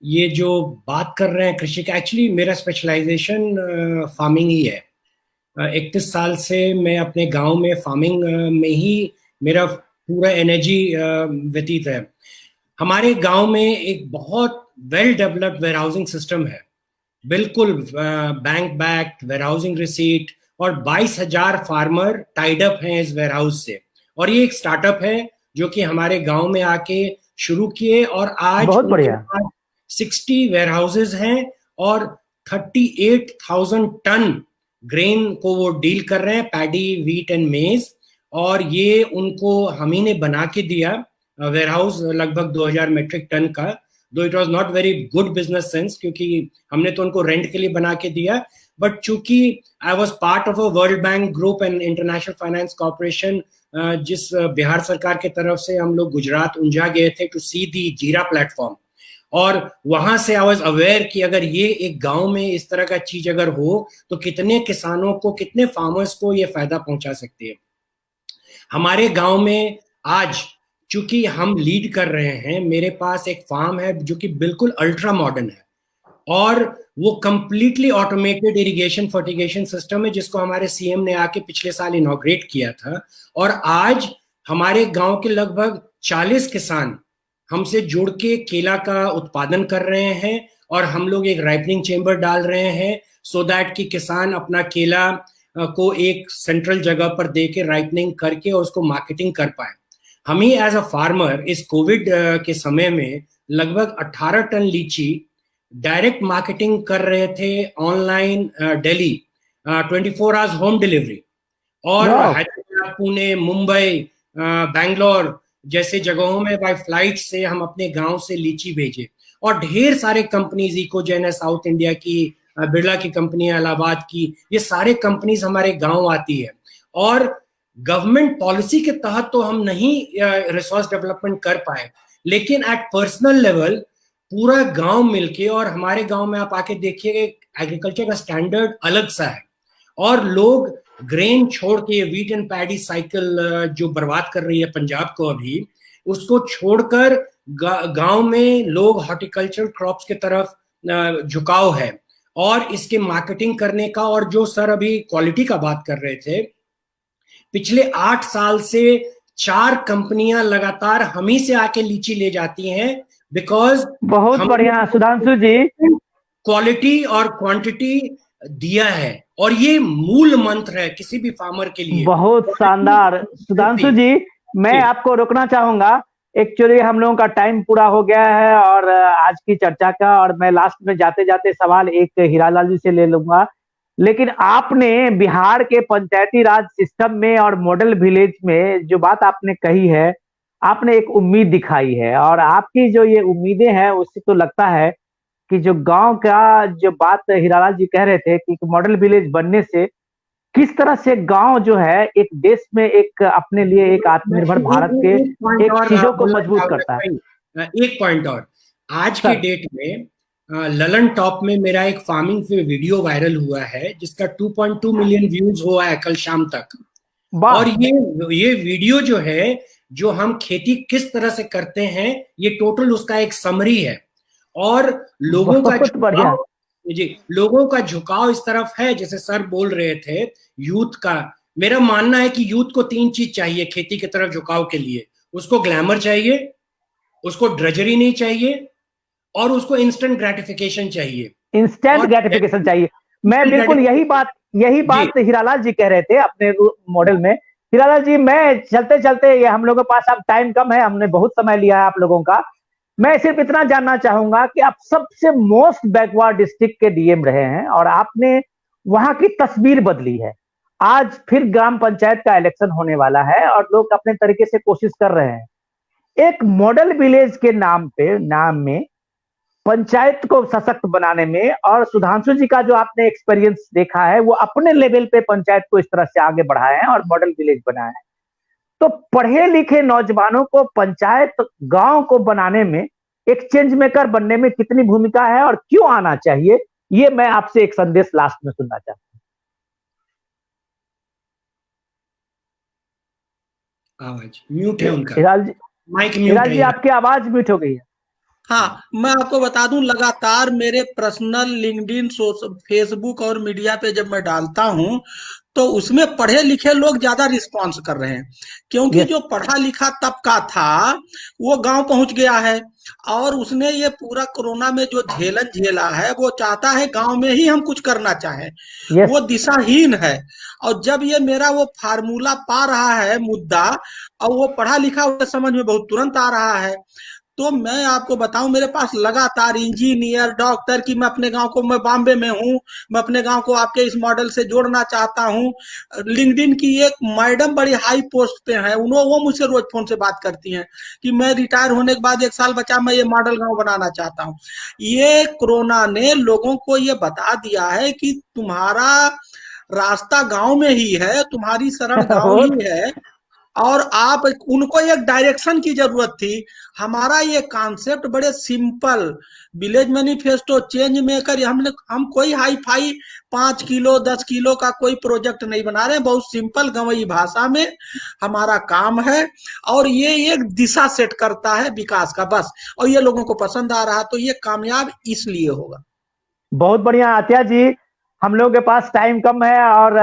Speaker 4: ये जो बात कर रहे हैं कृषि का। एक्चुअली मेरा स्पेशलाइजेशन फार्मिंग ही है। 31 साल से मैं अपने गांव में फार्मिंग में ही मेरा पूरा एनर्जी व्यतीत है। हमारे गांव में एक बहुत well developed warehousing system है, बिल्कुल bank backed warehousing receipt, और 22,000 फार्मर टाइड अप हैं इस वेयर हाउस से। और ये एक स्टार्टअप है जो कि हमारे गांव में आके शुरू किए, और आज
Speaker 1: बहुत बढ़िया
Speaker 4: 60 वेयर हाउसेज हैं और 38,000 टन ग्रेन को वो डील कर रहे हैं, पैडी, व्हीट एंड मेज। और ये उनको हम ही ने बना के दिया वेयर हाउस, लगभग 2000 मेट्रिक टन का। दो it was not very good business sense, क्योंकि हमने तो उनको रेंट के लिए बना के दिया, बट चूंकि I was part of a world bank group and international finance corporation, जिस बिहार सरकार के तरफ से हम लोग गुजरात उंझा गए थे टू सी दी जीरा प्लेटफॉर्म, और वहां से आई वाज अवेयर कि अगर ये एक गांव में इस तरह का चीज अगर हो तो कितने किसानों को, कितने फार्मर्स को ये फायदा पहुंचा सकती है। हमारे गांव में आज चूंकि हम लीड कर रहे हैं, मेरे पास एक फार्म है जो कि बिल्कुल अल्ट्रा मॉडर्न है, और वो completely automated irrigation fertigation system है, जिसको हमारे सीएम ने आके पिछले साल इनॉग्रेट किया था। और आज हमारे गांव के लगभग 40 किसान हमसे जुड़ के केला का उत्पादन कर रहे हैं, और हम लोग एक राइपनिंग चेम्बर डाल रहे हैं सो दैट कि किसान अपना केला को एक सेंट्रल जगह पर दे के राइपनिंग करके और उसको मार्केटिंग कर पाए। हम ही एज अ फार्मर इस कोविड के समय में लगभग 18 टन लीची डायरेक्ट मार्केटिंग कर रहे थे online, Delhi 24 hours home delivery, और हैदराबाद, पुणे, मुंबई, बैंगलोर जैसे जगहों में बाय फ्लाइट से हम अपने गांव से लीची भेजे। और ढेर सारे कंपनीज, इकोजेन है साउथ इंडिया की, बिरला की कंपनी है इलाहाबाद की, ये सारे कंपनीज हमारे गांव आती है। और गवर्नमेंट पॉलिसी के तहत तो हम नहीं रिसोर्स डेवलपमेंट कर पाए, लेकिन एट पर्सनल लेवल पूरा गांव मिलके, और हमारे गांव में आप आके देखिए एग्रीकल्चर का स्टैंडर्ड अलग सा है, और लोग ग्रेन छोड़ के, वीट एंड पैडी साइकिल जो बर्बाद कर रही है पंजाब को अभी, उसको छोड़कर गांव में लोग हॉर्टिकल्चर क्रॉप्स के तरफ झुकाव है, और इसके मार्केटिंग करने का। और जो सर अभी क्वालिटी का बात कर रहे थे, पिछले 8 साल से 4 कंपनियां लगातार हम ही से आके लीची ले जाती हैं, बिकॉज
Speaker 1: बहुत बढ़िया सुधांशु जी,
Speaker 4: क्वालिटी और क्वांटिटी दिया है, और ये मूल मंत्र है किसी भी फार्मर के लिए।
Speaker 1: बहुत शानदार सुधांशु जी, मैं आपको रोकना चाहूंगा। एक्चुअली हम लोगों का टाइम पूरा हो गया है और आज की चर्चा का, और मैं लास्ट में जाते जाते सवाल एक हीरालाल जी से ले लूंगा। लेकिन आपने बिहार के पंचायती राज सिस्टम में और मॉडल विलेज में जो बात आपने कही है, आपने एक उम्मीद दिखाई है, और आपकी जो ये उम्मीदें हैं उससे तो लगता है कि जो गांव का जो बात हीरालाल जी कह रहे थे कि मॉडल विलेज बनने से किस तरह से गांव जो है एक देश में एक अपने लिए एक आत्मनिर्भर भारत के एक चीजों को मजबूत करता है।
Speaker 4: एक पॉइंट और, आज के डेट में ललन टॉप में मेरा एक फार्मिंग पे वीडियो वायरल हुआ है जिसका 2.2 मिलियन व्यूज हुआ है कल शाम तक। और ये वीडियो जो है, जो हम खेती किस तरह से करते हैं, ये टोटल उसका एक समरी है। और लोगों का झुकाव, जी, लोगों का झुकाव इस तरफ है, जैसे सर बोल रहे थे यूथ का। मेरा मानना है कि यूथ को 3 चीज चाहिए खेती की तरफ झुकाव के लिए। उसको ग्लैमर चाहिए, उसको ड्रजरी नहीं चाहिए, और उसको इंस्टेंट ग्रेटिफिकेशन चाहिए।
Speaker 1: इंस्टेंट ग्रेटिफिकेशन चाहिए। मैं बिल्कुल यही बात हीरालाल जी कह रहे थे अपने मॉडल में। हीरालाल जी, मैं चलते चलते, ये हम लोगों के पास अब टाइम कम है, हमने बहुत समय लिया है आप लोगों का। मैं सिर्फ इतना जानना चाहूंगा कि आप सबसे मोस्ट बैकवर्ड डिस्ट्रिक्ट के डीएम रहे हैं और आपने वहां की तस्वीर बदली है। आज फिर ग्राम पंचायत का इलेक्शन होने वाला है और लोग अपने तरीके से कोशिश कर रहे हैं एक मॉडल विलेज के नाम में पंचायत को सशक्त बनाने में। और सुधांशु जी का जो आपने एक्सपीरियंस देखा है, वो अपने लेवल पे पंचायत को इस तरह से आगे बढ़ाए हैं और मॉडल विलेज बनाया है। तो पढ़े लिखे नौजवानों को पंचायत गांव को बनाने में, एक चेंज मेकर बनने में कितनी भूमिका है और क्यों आना चाहिए, ये मैं आपसे एक संदेश लास्ट में सुनना चाहता हूं।
Speaker 4: आवाज म्यूट है उनका,
Speaker 1: माइक म्यूट है। जी, आपकी आवाज म्यूट हो गई है।
Speaker 2: हाँ, मैं आपको बता दूं, लगातार मेरे पर्सनल लिंक्डइन, फेसबुक और मीडिया पे जब मैं डालता हूं तो उसमें पढ़े लिखे लोग ज्यादा रिस्पांस कर रहे हैं, क्योंकि जो पढ़ा लिखा तबका था वो गांव पहुंच गया है और उसने ये पूरा कोरोना में जो झेलन झेला है, वो चाहता है गांव में ही हम कुछ करना चाहें। वो दिशाहीन है। और जब ये मेरा वो फार्मूला पा रहा है मुद्दा, और वो पढ़ा लिखा उसके समझ में बहुत तुरंत आ रहा है, तो मैं आपको बताऊं, मेरे पास लगातार इंजीनियर, डॉक्टर की, मैं अपने गांव को, मैं बॉम्बे में हूं, मैं अपने गांव को आपके इस मॉडल से जोड़ना चाहता हूं। लिंक्डइन की एक मैडम बड़ी हाई पोस्ट पे है, वो मुझसे रोज फोन से बात करती हैं कि मैं रिटायर होने के बाद 1 साल बचा, मैं ये मॉडल गांव बनाना चाहता हूं। ये कोरोना ने लोगों को ये बता दिया है कि तुम्हारा रास्ता गांव में ही है, तुम्हारी शरण गांव ही है, और आप उनको एक डायरेक्शन की जरूरत थी। हमारा ये कॉन्सेप्ट बड़े simple, village manifesto, change maker, हम कोई हाई फाई 5 किलो 10 किलो का कोई प्रोजेक्ट नहीं बना रहे हैं, बहुत सिंपल गंवई भाषा में हमारा काम है, और ये एक दिशा सेट करता है विकास का, बस। और ये लोगों को पसंद आ रहा, तो ये कामयाब इसलिए होगा।
Speaker 1: बहुत बढ़िया आत्या जी, हम लोगों के पास टाइम कम है और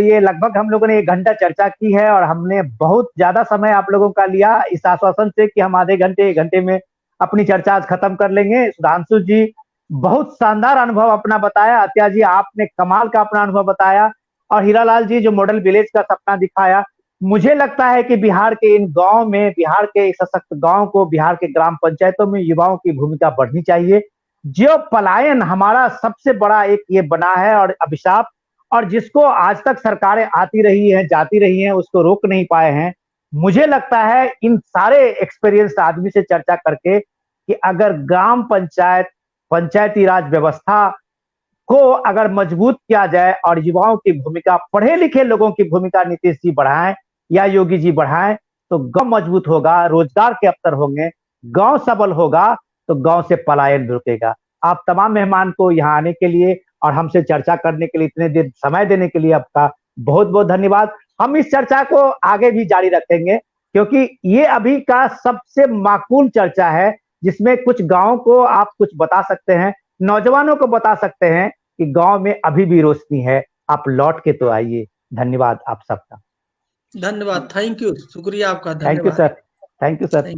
Speaker 1: ये लगभग हम लोगों ने 1 घंटा चर्चा की है और हमने बहुत ज्यादा समय आप लोगों का लिया इस आश्वासन से कि हम आधे घंटे 1 घंटे में अपनी चर्चा आज खत्म कर लेंगे। सुधांशु जी बहुत शानदार अनुभव अपना बताया, अत्या जी आपने कमाल का अपना अनुभव बताया, और हीरालाल जी जो मॉडल विलेज का सपना दिखाया। मुझे लगता है कि बिहार के इन गांव में, बिहार के सशक्त गांव को, बिहार के ग्राम पंचायतों में युवाओं की भूमिका बढ़नी चाहिए। जो पलायन हमारा सबसे बड़ा एक ये बना है और अभिशाप, और जिसको आज तक सरकारें आती रही हैं, जाती रही हैं, उसको रोक नहीं पाए हैं। मुझे लगता है इन सारे एक्सपीरियंस आदमी से चर्चा करके कि अगर ग्राम पंचायत, पंचायती राज व्यवस्था को अगर मजबूत किया जाए और युवाओं की भूमिका, पढ़े लिखे लोगों की भूमिका नीतीश जी बढ़ाएं या योगी जी बढ़ाएं, तो गांव मजबूत होगा, रोजगार के अवसर होंगे, गांव सबल होगा, तो गांव से पलायन रुकेगा। आप तमाम मेहमान को यहाँ आने के लिए और हमसे चर्चा करने के लिए इतने देर समय देने के लिए आपका बहुत बहुत धन्यवाद। हम इस चर्चा को आगे भी जारी रखेंगे क्योंकि ये अभी का सबसे माकूल चर्चा है जिसमें कुछ गांव को आप कुछ बता सकते हैं, नौजवानों को बता सकते हैं कि गांव में अभी भी रोशनी है। आप लौट के तो आइए। धन्यवाद आप सबका।
Speaker 2: धन्यवाद, थैंक यू, शुक्रिया आपका,
Speaker 1: थैंक यू
Speaker 2: धन्यवाद।
Speaker 1: Sir, thank you sir.